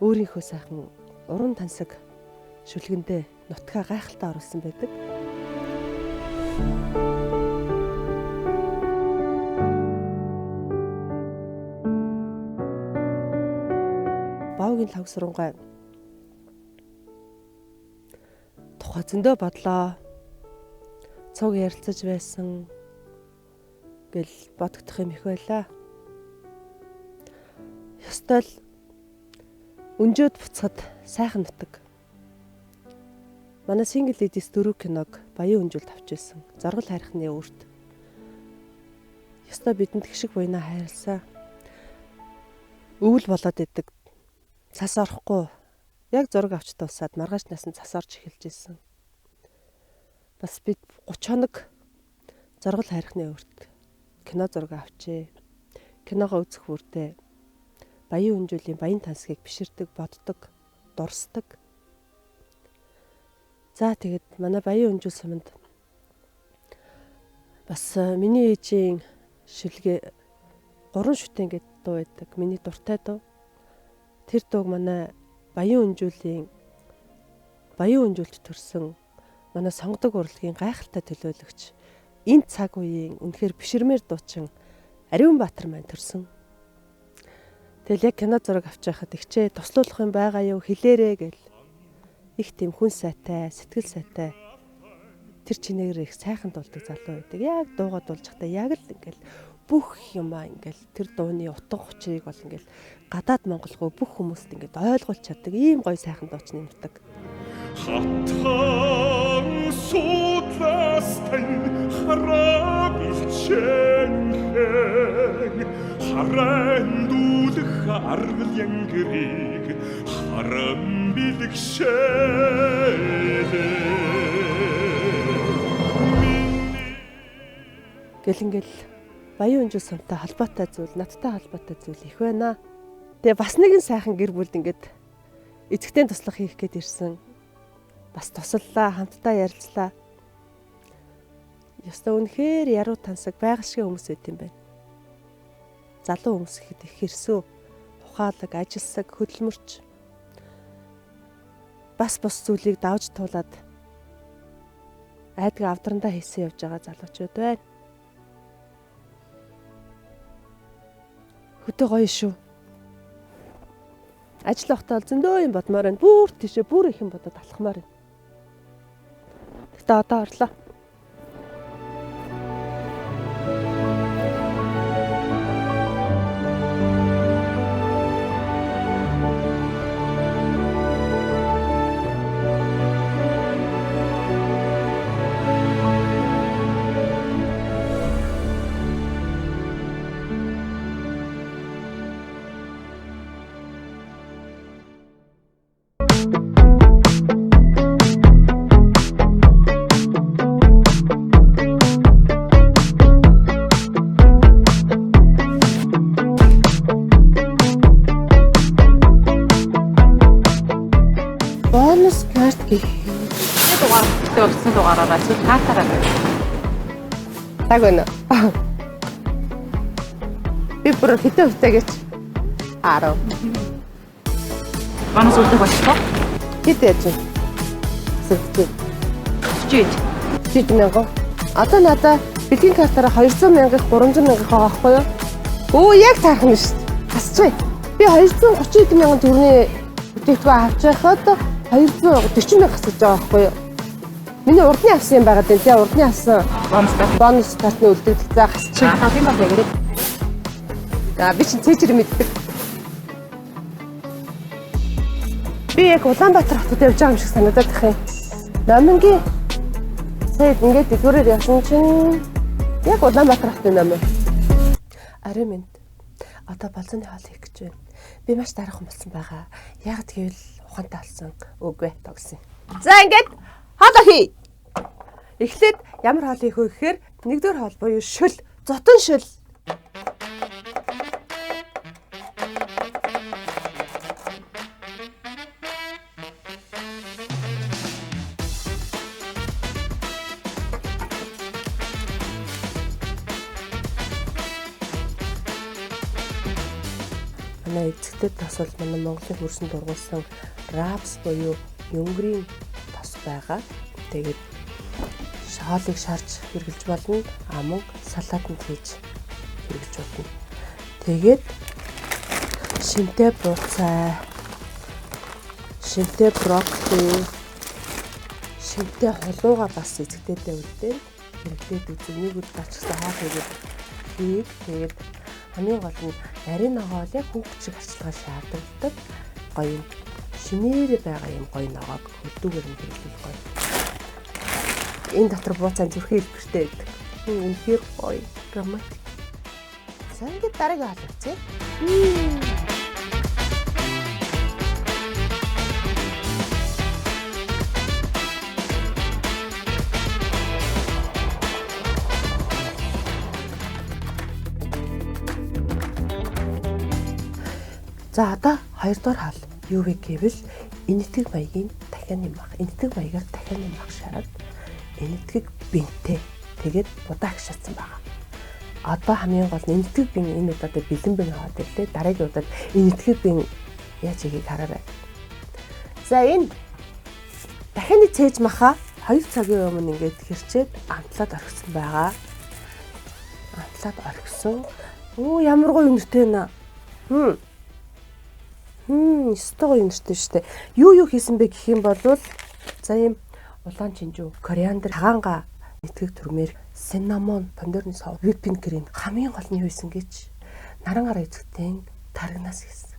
өөрийнхөө сайхан уран тансаг шүлгэндээ нутгаа гайхалтай оруулсан байдаг. Бовгийн логсронгой тухай зөндөө бодлоо. Цуг ярилцаж байсан гэл бодогдох юм их байлаа. Ёстой л өнжөөд буцахад сайхан нутаг. Манай Single Ladies 4 киног Баян Өнжүүлд авч байсан. Зоргол хайрхны өөрт. Ёстой бидэнд гişиг буйнаа хайрлаа. Өвөл болоод идэг. Цас орохгүй. Яг зураг авч дуусаад маргааш насан цас орж эхэлж ирсэн. бас бид 30 хоног зургал хайрхны өрт кино зураг авчээ. Киногоо үзэх бүрдээ Баян Өнжөөлийн Баян тансгийг биширдэг, боддог, дурсдаг. За тэгээд манай Баян Өнжөөл суманд бас миний ээжийн шүлгээ 3 шүтэн гэдэг дуу байдаг. Миний дуртай дуу. Тэр дууг манай Баян Өнжөөлд төрсөн манай сонгодог урлагийн гайхалтай төлөөлөгч энэ цаг үеийн үнэхээр биширмээр дуучин Ариун Баатар маань төрсөн. Тэгэл яг кино зураг авч байхад ихчээ туслуулах юм байгаа юу хэлээрээ гэл их тийм хүн сайтай, сэтгэл сайтай тэр чинээр их сайхан дуулдаг залуу байдаг. Яг дуугаа дуулж захтаа яг л ингээл бүх юмаа ингээл тэр дууны утга учирыг бол ингээл гадаад монголгоо бүх хүмүүст ингээд ойлгуулж чаддаг ийм гоё сайхан дуучны нутаг. Хатан судластан харабилчэнхэн харандуулах аргал янгэрийг харам билгшээ. Гэл ингээл Баян Өнжөөл сумтай холбоотой зүйл, надтай холбоотой зүйл их байна. Тэгээ бас нэгэн сайхан гэр бүлд ингээд эцэгтэй туслах хийх гээд ирсэн. Бас туслалаа, хамтдаа ярилцлаа. Ястаа үнэхээр яруу тансаг байгаль шиг хүмүүс байт юм байна. Залуу хүмүүс ихэд их хэрсүү, ухаалаг, ажилсаг, хөдөлмөрч. Бас бус зүйлийг давж туулаад айдгаа авдрандаа хийсэн явж байгаа залуучууд байна. Хөтөө гоё шүү. Ажил явахдаа зөндөө юм бодмоор байна. Бүр тийшээ бүр их юм бодоод алхмаар байна. Тэгтээ одоо орлоо. Бонус карт гэх. Тэгсэн дугаараараа чи таатараа байна. Цаг байна. Би бүр хитэ хитээгээч 10. Манаас үлдэх болчихоо. Хитээж. Сэрхтээ. 40 мянга. Одоо надаа бэлгийн картаараа 200 мянгах 300 мянгах байгаа байхгүй юу? Өө яг таархан шүү дээ. Хасчих. Би 230 мянган төгрөгийн бүтээгдэхүүн авч байхад 240 мянга хасаж байгаа байхгүй юу? Миний урдны авсан юм байгаа дээ. Тэгээ урдны авсан бонус картны үлдэгдэл заа хасчих. тийм бол яг. За би чинь цэжэр мэддэг. Би яг Улаанбаатар хотод явж байгаа юм шиг санагдаад тах юм. Номингийн сайд ингээд дэглүүрээр явсан чинь яг Улаанбаатар хотын ном. Ари минь одоо болзооны хоол хийх гэж байна. Би маш дараахан болсон байгаа. Яг тэгвэл ухаантай болсон. Үгүй тогсон. За ингээд хоолоо хий. Эхлээд ямар хоол хийх вэ гэхээр нэгдүгээр хоол буюу шөл, зотон шөл. Манай эцэгтэй тос бол манай Монголын хөрсөн дургуулсан рапс буюу өнгөрийн тос байгаа. Тэгээд хоолыг шарж хэрглэж болно. Мөн салаатанд хийж хэрглэж болно. Тэгээд шинтэй бууцай, шинтэй брокколи, шинтэй хулууга бас эцэгтэйдээ үлдээ хэрэглээд үзэн нэг үд ачсан хоол хийгээд тэгээд хамгийн гол нь нарийн ногоо яг хүүхд шиг арчилгаа шаардлагатай гоё юм. Шинээр байгаа юм гоё ногоог хөдөөгээр нь хэрэглэх гоё. Энэ дотор бууцаа зүрхэн илбэртэй байдаг. Үнэхээр гоё, драматик. За ингээд дараагийн хаалт үзье. За одоо 2 дугаар хаал юу вэ гэвэл энэтхэг маягийн дахианы мах. Энэтхэг маягаар дахианы мах шараад энэтхэг бинтээ тэгээд будаа агшаацсан байгаа. Одоо хамгийн гол нь энэтхэг бин энэ удаад бэлэн бин аваад ирлээ. Дараагийн удаад энэтхэг бин яаж хийгийг хараарай. За энэ дахианы цээж маха 2 цагийн өмнө ингээд хэрчээд амтлаад орхисон байгаа. Амтлаад орхисон. Оо ямар гоё нэртэй нэ. Стого юм нэртэй шүү дээ. Юу хийсэн бэ гэх юм бол за ийм улаан чинжүү, кориандр, хагаанга, нэтгэг түрмээр, синнамон, помидорны сов, whipping cream хамгийн гол нь юу хийсэн гэж наран гараа эзэгтэй таргнаас хийсэн.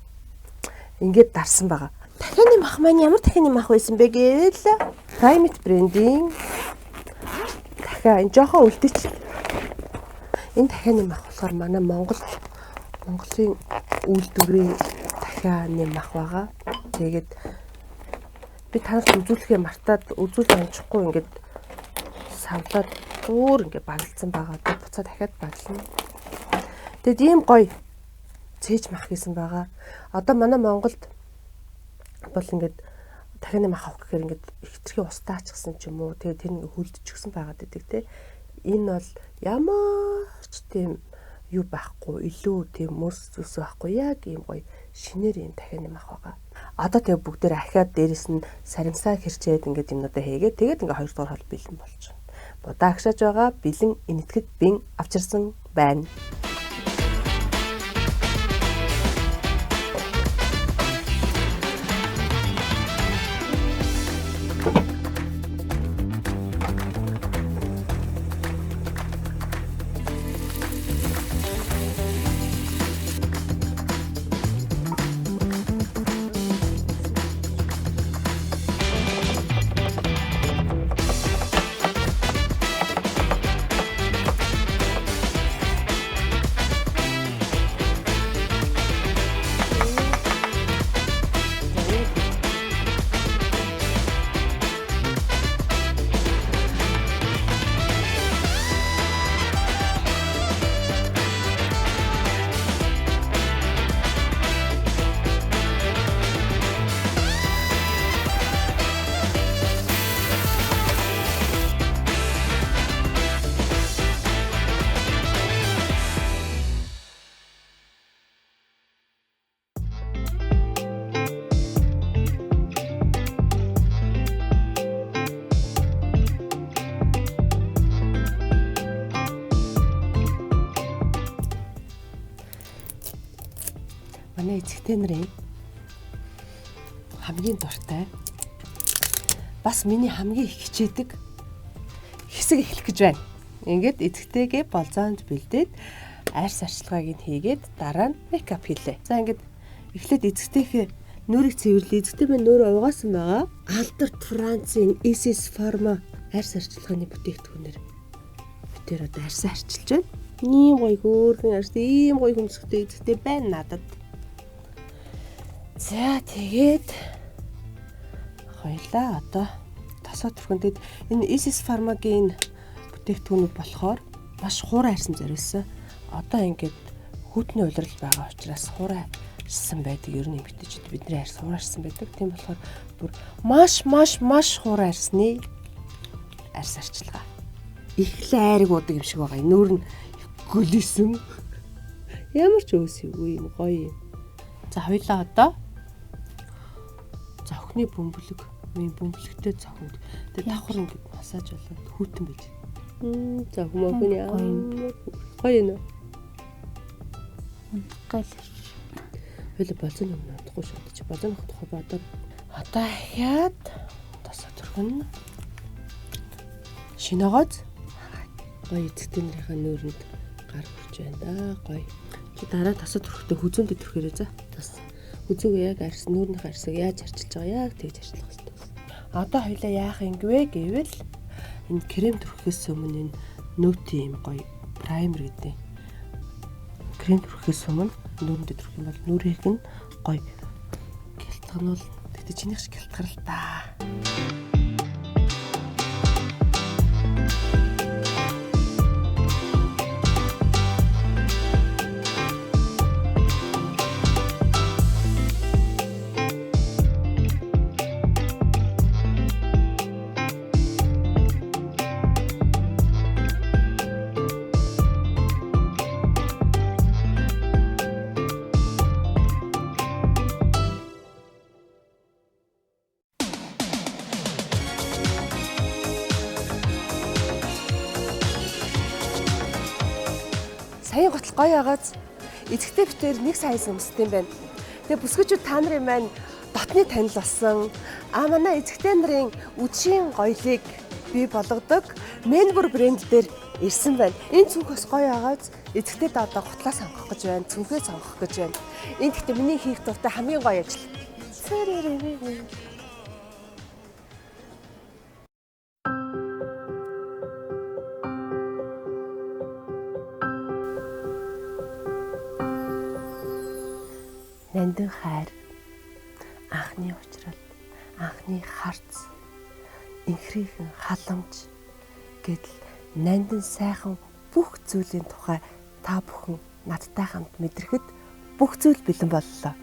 Ингээд дарсан байгаа. Дахианы мах маань ямар дахианы мах байсан бэ гээл Primate брендийн дахиа энэ жоохон үлдээч. Энэ дахианы мах болохоор манай Монголын үйлдвэрийн дахианы мах байгаа. Тэгээд би танарт үзүүлэхээ мартаад үзүүлж амжихгүй ингээд савлаад өөр ингээд баглцсан байгаа. Тэгээд буцаа дахиад баглана. Тэгэд ийм гоё цээж мах хийсэн байгаа. Одоо манай Монголд бол ингээд дахианы мах авах гэхээр ингээд ихтрхийн устаа ачсан ч юм уу. Тэгээд тэр нэг хөлдөж өгсөн байгаад байдаг те. Энэ бол ямар ч тийм юу байхгүй, илүү тийм мөс зүс байхгүй, яг ийм гоё шинээр юм дахианы мах байгаа. Одоо тэгээ бүгдээр ахиад дээрэс нь саримсаа хэрчээд ингээд юмнуудаа хийгээд тэгээд ингээд 2 дугаар хол бэлэн болж байна. Будаа агшааж байгаа бэлэн энэтхэг бин авчирсан байна. Манай эцэгтэй нарын хамгийн дуртай бас миний хамгийн их хичээдэг хэсэг эхлэх гэж байна. Ингээд эцэгтэйгээ болзоонд бэлдээд арьс арчилгааг нь хийгээд дараа нь мейкап хийлээ. За ингээд эхлээд эцэгтэйхээ нүүрийг цэвэрлээ. Эцэгтэй минь нүүрээ угаасан байгаа. Алдарт Францын Isis Pharma арьс арчилгааны бүтээгдэхүүнээр битээр одоо арьс арчилж байна. Ийм гоё хөөрхөн арьс, ийм гоё хөмсгтэй эцэгтэй байна надад. За тэгээд хоёлаа одоо тасаа түрхэнд энэ Isis Pharma-гийн бүтээгдэхүүнүүд болохоор маш хураа арьсан зориулсан. Одоо ингээд хүйтний улирал байгаа учраас хураа арьсан байдаг. Ер нь эмэгтэйчүүд бидний арьс хураа арьсан байдаг. Тийм болохоор бүр маш хураа арьсны арьс арчилгаа. Их л айраг удаг юм шиг байгаа. Нүүр нь гөлөсөн. Ямар ч өөсөйгүй юм гоё юм. За хоёлаа одоо охины бөмбөлөг, бөмбөлөгтэй цохинд. Тэгээд давхар ингээд массаж болоод хүүтэн байж. За хүмүүхэн яа. Гоё нэ. Гол. Хөлө болцсон юм надахгүй шүү дээ. Чи болцсон тухай бодоод одоо хяад тасаа түргэн. Шинэгоз гоё эцэгтэй нарийнхаа нүүрэнд гар хүрч байна да. Гоё. Чи дараа тасаа түрхэхдээ хүзүүндээ түрхээрээ за. Тас. Үзүүг яг арьс нүүрнийх арьсыг яаж арчилж байгаа яг тэгж арчлах хэрэгтэй. Одоо хоёлаа яах юм гээ гэвэл энэ крем түрхээс өмнө энэ нөти юм гоё праймер гэдэг. Крем түрхээс өмнө нүүрэндээ түрх юм бол нүрийг нь гоё гэлтгэнүүл. Тэгтээ чинийх шиг гэлтгэрэл та. Саяын готл гоё агааз. Эцэгтэй битээр нэг саясан өмсдөг юм байна. Тэгээ бүсгүүчүүд та нарын маань дотны танил болсон. Манай эцэгтэй нарын үдшийн гоёлыг бий болгодог Melbourne брэнд дээр ирсэн байна. Энэ цүнхээс гоё агааз эцэгтэй одоо готлаа сонгох гэж байна. Цүнхээ сонгох гэж байна. Энэ гэхдээ миний хийх дуртай хамгийн гоё ажил. Нандин хайр, анхны уучрал, анхны харц, инхрийхэн халамж гэдэл нандин сайхан бүх зүйлийн тухай та бүхэн надтай хамт мэдрэхэд бүх зүйл бэлэн боллоо.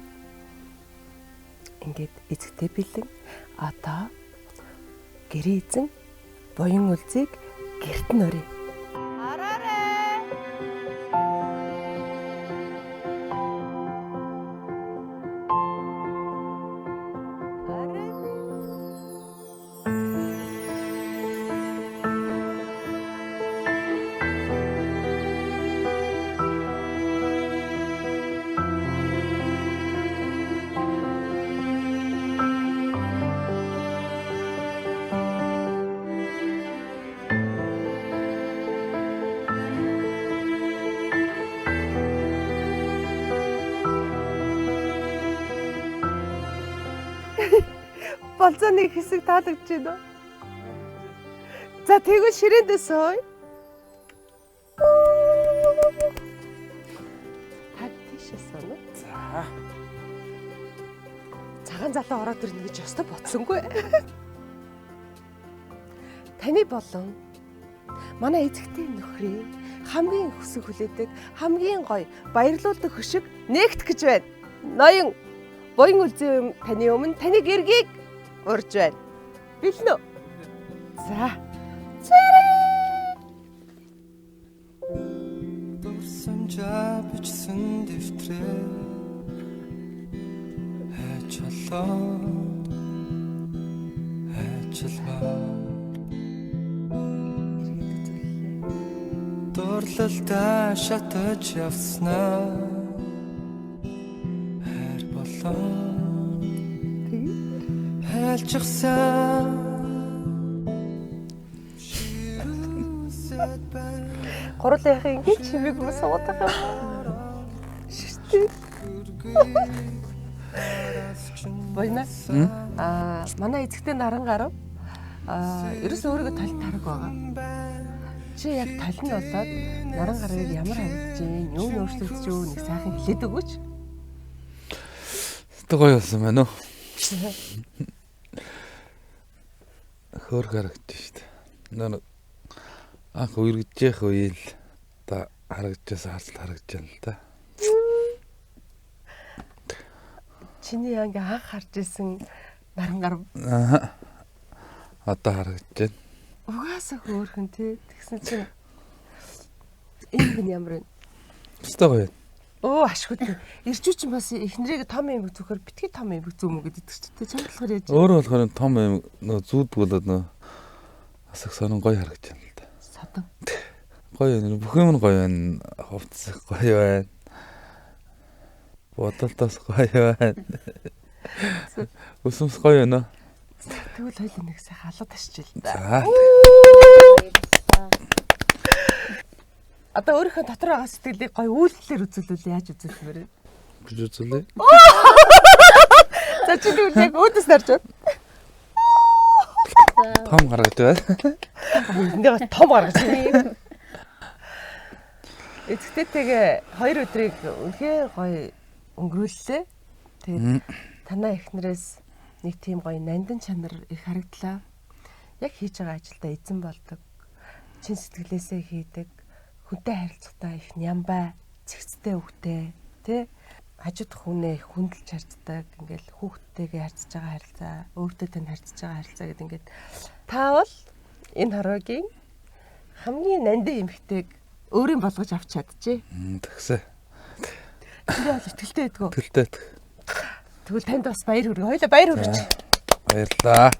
Ингээд эцэгтэй бэлэн одоо гэрээ эзэн буян үлзийг гэрт нь өрөө. Болцооны хэсэг таалагдж байна. За тэгвэл ширээндээ сууя. Таг тийшээ сууна. За. Цагаан залуу ороод ирнэ гэж ёстой бодсонгүй. Таны болон манай эзэгтэй нөхрийн хамгийн хүсэг хүлээдэг, хамгийн гоё баярлуулдаг хөшиг нэгт гэж байна. Ноён буян үлзий таны өмнө таны гэргийг урж байна. Бэлэн үү? За. дурсамжаа бичсэн дэвтрээ хайчлаа дурлалдаа шатаж явснаа хайр болоо хайлчсан Гурлын яхаа ингэж чимээг юм суугаад байгаа юм. Шиштэй. Бойна. Манай эцэгтэй наран гарав. Ерөөс өөрийгөө талд тараг байгаа. Чи яг тал нь болоод наран гарыг ямар харагдаж байна? Юу нөөцлөгдөж юу нэг сайхан хэлээд өгөөч. Гоё болсон байна уу? Хөр харагдаж штэ. Наа анх үргэлжих үйл та харагдчихсан харагдаж байна л да. Чиний яг анх харж исэн наран гар Одоо харагдаж байна. угаасаа хөөрхөн тий. Тэгсэн чинь энэ хүн ямар вэ? Өстой гоё. Оо ашгүй тий. Ирчүүч бас эхнэрийг том юм зүгхээр битгий том юм зүг мө гэдэг ч тий. Чамд болохоор яаж. Өөрөө болохоор том юм нөө зүүдгүүлээд нөө асах сонин гоё харагдаж байна л да. Содон. Гоё нэр бүх юм гоё байна. Хувцас гоё байна. Бодолтос гоё байна. Өсөмс гоё байна. Тэгвэл хоёул нэг сайхан алга ташчил да. За. Одоо өөрийнхөө дотор байгаа сэтгэлийг гоё үйлдэлээр үзүүлвэл яаж үзүүлмээр вэ? Гэж үзүүлээ. За чи тэгвэл яг өөдөөс нарж байна. Том харагдаж байна. Эндээ бас том гаргаж байна. Эцэгтэйгээ 2 өдрийг үнэхээр гоё өнгөрүүллээ. Тэгээд танаа эхнэрээс нэг тийм гоё нандин чанар их харагдлаа. Яг хийж байгаа ажилдаа эзэн болдог. Чин сэтгэлээсээ хийдэг. Хүнтэй харилцахдаа их нямбай, цэгцтэй хөвгтэй, тий? Хажууд хүнээ их хүндэлж харцдаг. Ингээл хүүхдтэйгээ харьцаж байгаа харилцаа, өөртөө тань харьцаж байгаа харилцаа гэдэг ингээд та бол энэ хорвогийн хамгийн нандин эмэгтэйг өөрийн болгож авч чадчихэ. Тэгсэ. Тэр бол итгэлтэй байдгүй. Тэлтэй. Тэгвэл танд бас баяр хүргэе. Хоёулаа баяр хүргэж. Баярлаа.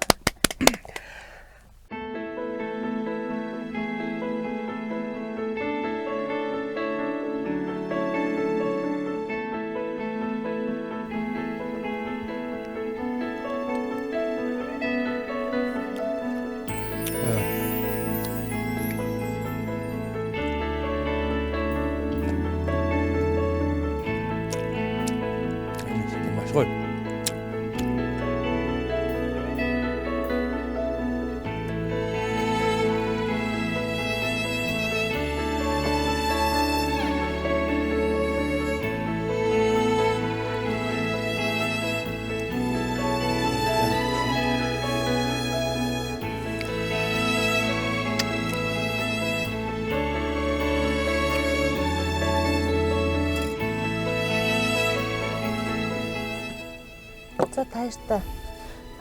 За тааштай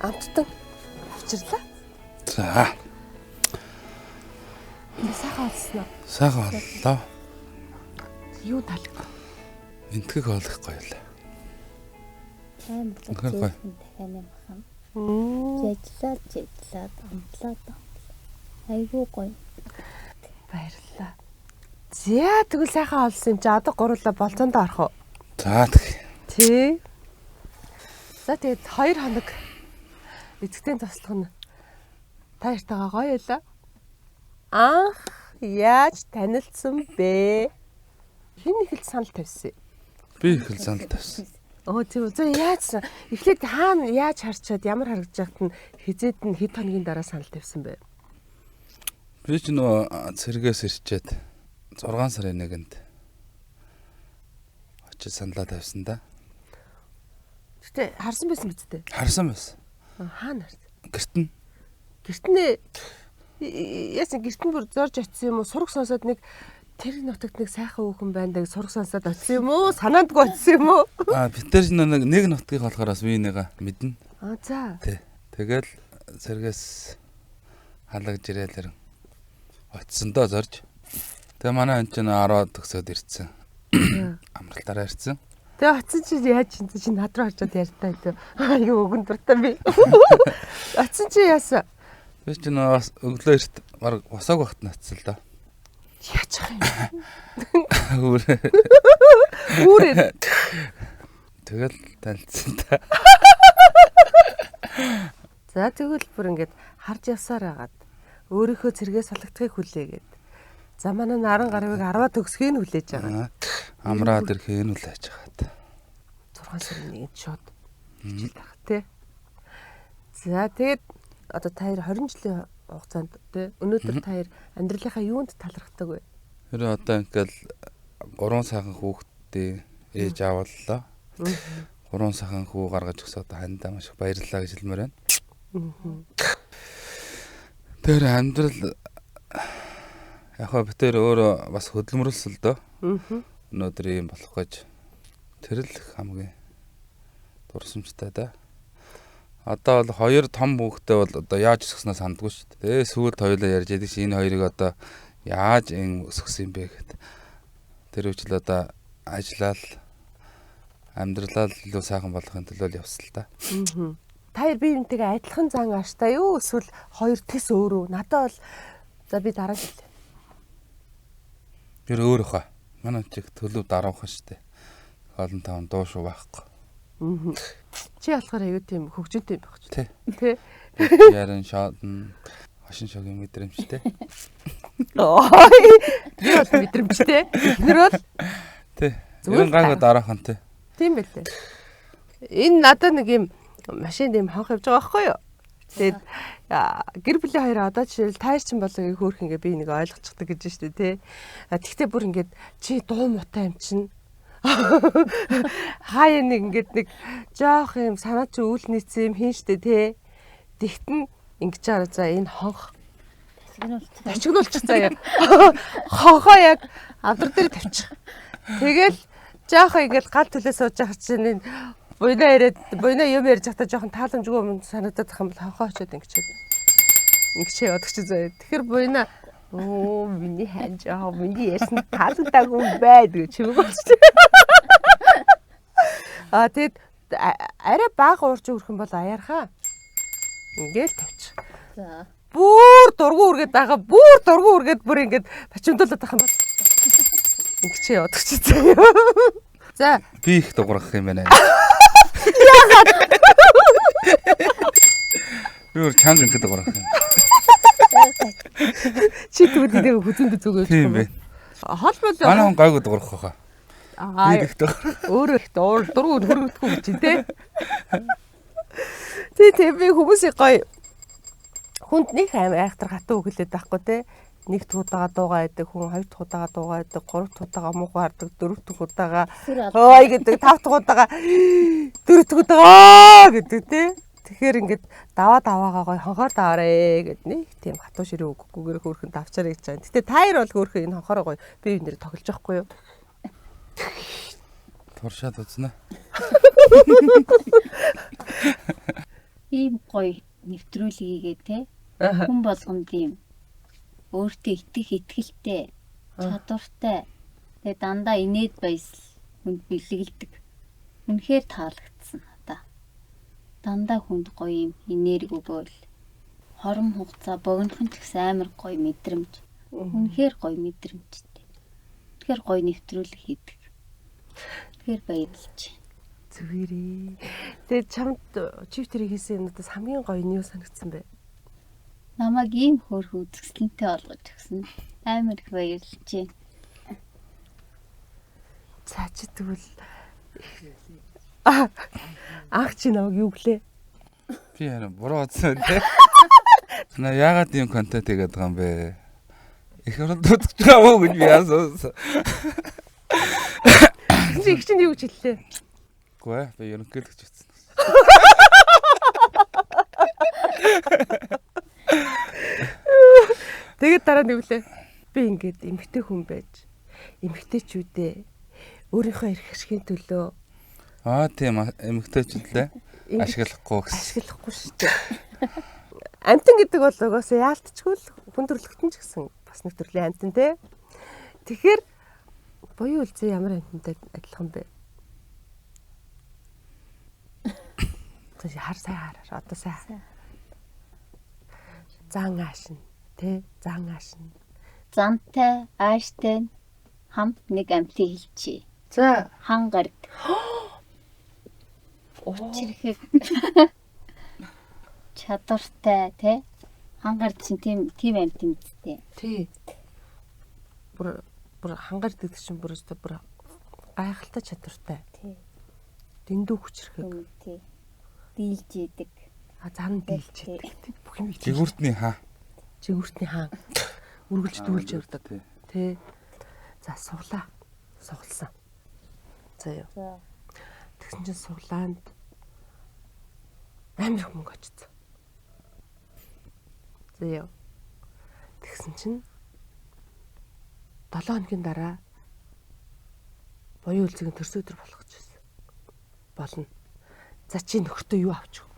амттан авчирлаа. За. Сайхан олсноо. Сайхан боллоо. Юу талах? Энтгэх олох гоё л. Сайн Үнэхээр гоё. дахиад юм хам. Жижлаад амтлаад. Айгуу гоё. Баярлалаа. За тэгвэл сайхан олсон юм чи одоо гурлаа болцоонд орох уу? За тэгье. Тий. За тэгээд 2 хоног эцэгтэй туслах нь таартайгаа гоё байлаа. Анх яаж танилцсан бэ? Хин их л санал тавьсан. Би их л санал тавьсан. Оо тийм үү. За яаж эхлээд хаана яаж харчаад ямар харагдаж байхад нь хизээд нь хэд хоногийн дараа санал тавьсан бэ? Би ч нөө цэргээс ирчээд 6 сарын 1-нд очиж саналаа тавьсан да. Гэтэ харсан байсан биз дээ. Харсан байсан. Хаана харсан? Гэртэн. Гэртнээ яасан гэртэн бүр зорж очсон юм уу? Сураг сонсоод нэг тэр нутагт нэг сайхан хүүхэн байна гэж сураг сонсоод очсон юм уу? Санаандгүй очсон юм уу? Бид тэр нэг нутгийг болохоор бас винийга мэднэ. За. Тий. Тэгэл цэргээс халагж ирээл ирэн очсон доо зорж. Тэгээ манай энэ чинь 10 төгсөөд ирсэн. Амралтаараа ирсэн. Тэгээ очсон чи яаж чи над руу харчаад ярьтаа идэв. Аюу өгөн дуртай би. Очсон чи яасан? Би ч бас өглөө эрт баг босоог багт натсан л да. Яаж байгаа юм? Үүрээ. Тэгэл танилцсан та. За тэгвэл бүр ингээд харж явсаар хагаад өөрийнхөө цэргээс салгадахыг хүлээгээд замаа нь 10 гаруйг 10 төгсгийг нь хүлээж байгаа. Амраад ирэхээ нь хүлээж байгаа. 6 сарын 1-нд шууд хичээл байх тий. За тэгээд одоо та 20 жилийн хугацаанд тий өнөөдөр та амьдралынхаа юунд талархдаг вэ? Тэр одоо ингээл 3 сайхан хүүхдээ ээж аваллаа. 3 сайхан хүү гаргаж өгсөд хандаа маш их баярлалаа гэж хэлмээр байна. Тэр амьдрал яг хөө битэр өөрөө бас хөдөлмөрлсөн л доо. Өнөөдөр юм болох гэж тэр л хамгийн дурсамжтай да. Одоо бол 2 том хүүхдээ бол одоо яаж өсгснөө сандгүй шүү дээ. Сүүлд хоёулаа ярьж байдаг чи энэ хоёрыг одоо яаж өсгсөн юм бэ гэхэд тэр үчил одоо ажиллаад амьдралаа илүү сайхан болгохын төлөө явсан л да. Та бие бинтэйгээ адилхан зан ааштай юу эсвэл хоёр тис өөрөө? Надад бол за би дараа гэлээ. Тэр өөр хаа. Манай чиг төлөв дараах шүү дээ. Олон таван дуу шүү байхгүй. Чи болохоор аюу тийм хөгжөнтэй юм байх ч. Тий. Яран шаадн хашин шогийн мэдрэмжтэй. Би бол мэдрэмжтэй. Тэр бол тий. Ерөн ганга дараахан тий. Тийм байлээ. Энэ надад нэг юм машинд юм хонх явж байгаа байхгүй юу? Тэгээд гэр бүлийн хоёр одоо жишээл тайр чин болоо хөөх ингээ би нэг ойлгочихдаг гэж байна шүү дээ тий. Тэгтээ бүр ингээд чи дуу муутай юм чинь хаяа нэг ингээд нэг жоох юм санаа чи үйл нийцсэн юм хийн штэ тий. Тэгтэн ингэж аа за энэ хонх тачигнуулчих заяа. Хонхоо яг авдар дээр тавьчих. Тэгэл жоох ингээд гал төлөө сууж байгаа чинь энэ буйна юм ярьж байхдаа жоохон тааламжгүй юм санагдаад байх юм бол хонхоо очоод ингэж явдаг чи заяа. Тэгэхээр буйна оо миний хань жоо миний ярьсан таалагдаагүй юм байд гэж чимэг болчих. Тэгэд арай бага уурж өрөх юм бол аяархаа. Ингээл тавьчих. За. Бүр дургу үргээд байгаа. Бүр дургу үргээд бүр ингээд бачимдуулаад байх юм бол ингэж явдаг чи заяа. За Би их дуурах юм байна. Би өөр чанга ингээд дуурах юм. чи тэгвэл нэг хүзэнд зүгөөж Тийм бэ. Холбол Манай хүн гайгүй дуурах хаа. Би их дуурах. өөрөө их дургу хөргөдгөө гэж тий. Тий би хүмүүсийг гоё хүнд нэг айхтар хатуу өглөөд байхгүй тий. Нэг тудаага дуугаа идэг хүн, хоёр тудаага дуугаа идэг, гурав тудаага муугаа хардаг, дөрөв тудаага ой гэдэг, тав тудаага дөрөв тудаага гэдэг тий. Тэгэхээр ингээд даваагаа гоё хонхоор даваарэ гэд нэг тийм хатуу ширээ өгөхгүйгээр хөөрхөн давчаарэ гэж байна. Гэтэ тайр бол хөөрхөн энэ хонхороо гоё бие биенээр тоглож байхгүй юу? Туршаад үзнэ. гоё нэвтрүүлгийгээ те. Аха. Хүн болгонд юм өөртөө итгэлтэй, чадвартай. Тэгээ дандаа инээд баясал хүнд бэлгэлдэг. Үнэхээр таалагдсан надаа. Дандаа хүнд гоё юм энерги өгөөл. Хором хугацаа богинохон ч гэсэн амар гоё мэдрэмж. Үнэхээр гоё мэдрэмжтэй. Тэгэхээр гоё нэвтрүүлэг хийдэг. Тэгэхээр баярлж байна. Зүгээрээ. Тэгээд чамд чифтэрийг хийсэн юмнуудаас хамгийн гоё нь юу санагдсан бэ? Намайг ийм хөөрхөн үзэсгэлэнтэй болгож өгсөн. Амар их баярлж байна. За чи тэгвэл анх чи намайг юу гэлээ? Би харин буруу бодсон тий. На яагаад ийм контент хийгээд байгаа юм бэ? Их орон дутж байгаа мó гэж би асуусан. Чи их чинь юу гэж хэллээ? Үгүй ээ, би ерөнхийдөө ч утсан. Тэгээд дараа нь юу гэлээ? Би ингээд эмгтэй хүн байж эмгтэйчүүдээ өөрийнхөө эрх ашигын төлөө Тийм эмгтээчлээ ашиглахгүй гэсэн. ашиглахгүй шүү дээ. Амтан гэдэг бол угаасаа яалтчгүй л хүн төрлөختөн ч гэсэн бас нэг төрлийн амтан тий. Тэгэхээр буюу үлзээ ямар амтантай адилхан бэ? Тэгээ хар сайгаар одоо сайн. Зан аашин тий зан аашин. Зантай, ааштай хамт нэг амтыг хэлчихье. За Хан гард. Чирхэг. Чадвартай тий. Хан гард чинь тийм амт юм дээ. тий. Бүр хангаар гэдэг чинь бүр өстө бүр гайхалтай чадвартай. Тий. Дэндүү хүчрхэг. Тий. Дийлж идэг. Зан дийлж байдаг. Бүх юм хийж. Жигүүртний хаа. Жигүүртний хаан үргэлж дүүлж явдаг. Тий. Тэ. За суглаа. Сугалсан. За юу. За. Тэгсэн чинь суглаанд амар их мөнгө очсон. За юу. Тэгсэн чинь 7 хоногийн дараа буюу үлзгийн төрс өдөр болох гэж байсан. Болно. За чи нөхөртөө юу авч өг?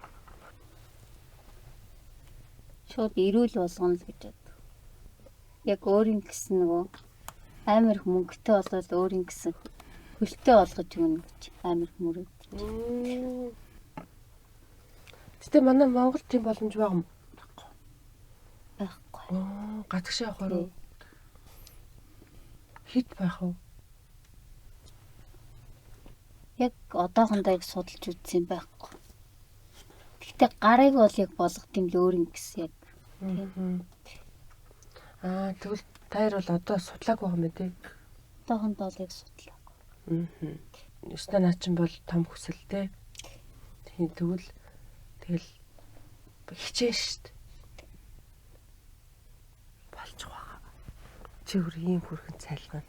Шууд ирүүл болгоно л гэж бод. Яг өөрийн гэсэн нөгөө амар их мөнгөтэй болоод өөрийн гэсэн хөлтэй болгож өгнө гэж амар их мөрөд. Гэтэ манай Монгол тийм боломж байгаа юм. Байхгүй. Гадагшаа явах уу? Хит байх уу? Яг одоохондоо яг судалж үзсэн байхгүй. Гэхдээ гарыг бол яг болгох юм л өөрийн гэсэн яг. Тэгвэл таяр бол одоо судлаагүй юм байна тий. Одоохондоо л яг судлаа. Өстө наа чин бол том хүсэл тий. Тийм тэгвэл тэгэл хичээ штт. Болж байгаа. Чи өөр ийм хүрхэн цайлган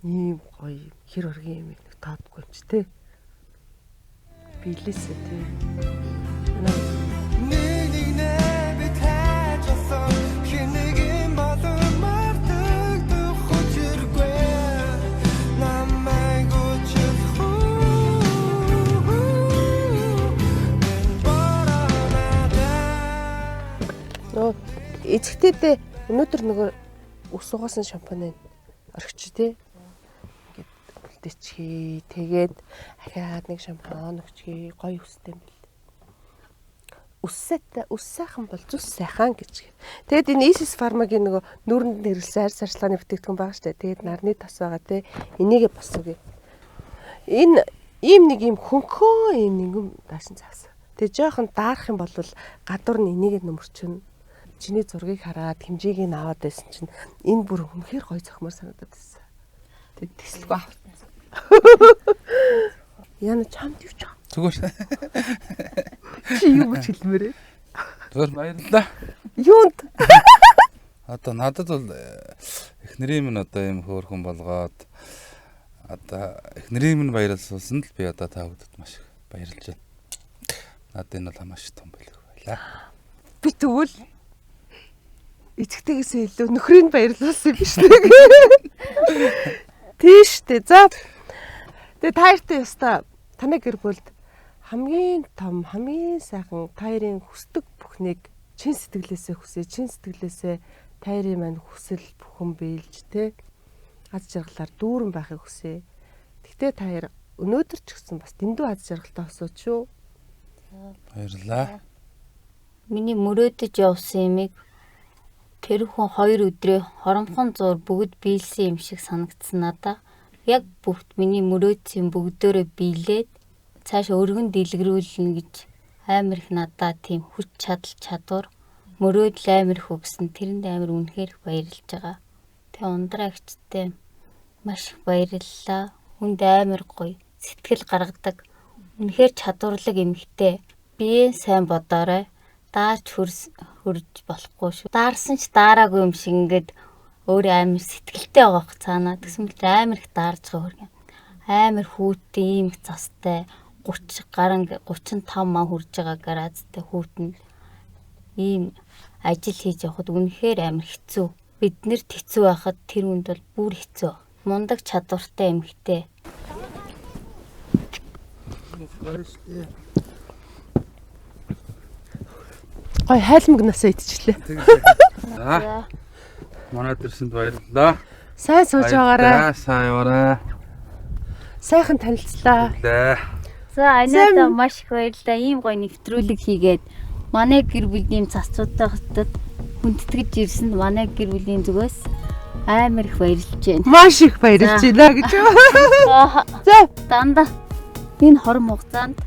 ийм гоё хэр өргөн юм нэг тоодгүй юм чи тий. Билээсэ тий. Нэг би таачихсан хинэгийн болон мартагдах хүчиргүй намайг өчөх Нөө эцэгтэйдээ өнөөдөр нөгөө ус угаасан шампунь орхич тий. Ингээд үлдээчихээ. Тэгээд ахаад нэг шампунь өгчихээ. Гоё үстэй юм бэл. Ус сайхан бол зүс сайхан гэж. Тэгээд энэ Isis Pharma-гийн нөгөө нүүрэнд нэрлсэн арьс арчлагын бүтээгдэхүүн байгаа штэ. Тэгээд нарны тос байгаа тий. Энийгээ бас үгүй. Энэ ийм нэг юм хөнхөө ийм нэгэн даашин цаасан. Тэгээд жоохон даарах юм бол гадуур нь энийг нөмөрчнө. Чиний зургийг хараад хэмжээг нь аваад байсан чинь энэ бүр үнэхээр гоё цохимоор санагдаад байсан. Тэгээд тэслэгүй авсан. Яна чамд юу ч. Зүгээр. Чи юу гэж хэлмээрээ? Зүгээр баярлалаа. Юунд? Одоо надад бол эхнэрийн минь одоо юм хөөрхөн болгоод одоо эхнэрийн минь баярлуулсан л би одоо та бүхэнд маш их баярлж байна. Надад энэ бол маш том байлг байлаа. Би тэгвэл эцэгтэйгээс илүү нөхрийг баярлуулсан биш үү? Тийш үү. За. Тэгээ таартай ёстой танай гэр бүлд хамгийн том хамгийн сайхан таарын хүсдэг бүхнийг чин сэтгэлээсээ хүсээ, чин сэтгэлээсээ тайрын маань хүсэл бүхэн биелж те аз жаргалаар дүүрэн байхыг хүсээ. Тэгтээ таяр өнөөдөр ч гэсэн бас дэндүү аз жаргалтай осооч шүү. Баярлалаа. Миний мөрөөдөж явсан юмыг тэр хүн 2 өдрөө хоромхон зур бүгд биелсэн юм шиг санагдсан надаа. Яг бүгд миний мөрөөдсөн бүгдөө биелээд цааш өргөн дэлгэрүүлнэ гэж амар их надаа тийм хүч чадвар мөрөөдөл амар их өгсөн. Тэрэнд амар үнэхээр их баярлж байгаа. Тэгээ ундраагчтай маш их баярлалаа. Хүнд амар гоё сэтгэл гаргадаг. Үнэхээр чадварлаг эмэгтэй. Би сайн бодоорой. Даарч хурж болохгүй шүү. Даарсан ч даараагүй юм шиг ингээд өөрөө амар сэтгэлтэй байгаа хөх цаанаа. Тэгсэн мэт амар их даарж байгаа хөргөн. Амар хүүтэй ийм их цастай 35 маа хүрж байгаа гараазтай хүүтэн ийм ажил хийж явахад үнэхээр амар хэцүү. Биднэрт хэцүү байхад тэр хүнд бол бүр хэцүү. Мундаг чадвартай эмэгтэй. Гой хайлмагнасаа идчихлээ. За. Манай төрсөнд баярлалаа. Сайн сууж байгаарай. Сайн яваарай. Сайхан танилцлаа. За анята маш их баярлалаа. Ийм гоё нэвтрүүлэг хийгээд манай гэр бүлийн цацуудтай хотод хүндэтгэж ирсэнд манай гэр бүлийн зүгээс амар их баярлж байна. Маш их баярлж байна гэж. За Дандаа энэ хором хугацаанд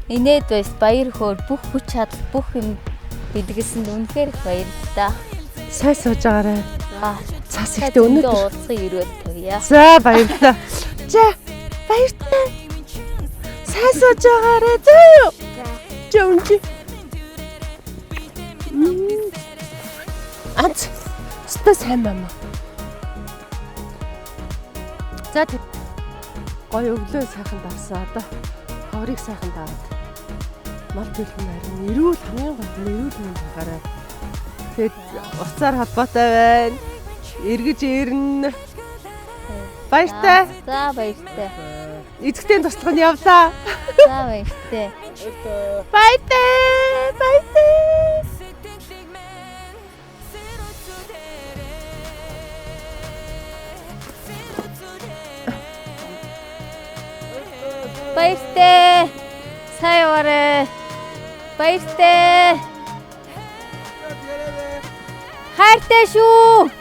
инээд байс баяр хөөр бүх хүч чадал бүх юм бэлгэлсэнд үнэхээр их баярлалаа. сайн сууж байгаарай. Цас ихтэй өнөөдөр уулзсан ирээд тавья. За баярлалаа. За баярлалаа. Сайн сууж байгаарай зөө юу? Жонжи. Анц. Өстө сайн мама. За гоё өглөө сайхан давсан. Одоо хаврыг сайхан даваад. Мал төлөв нарийн эрүүл хамгийн гол нь эрүүл мэнд байгаарай. Тэгэд уцаар холбоотой байна. Эргэж ирнэ. Баяртай. За баяртай. Эцэгтэй туслах нь явлаа. За баяртай. Баяртай. Баяртай. Баяртай. Сайн яваарай. Баяртай. Хайртай шүү.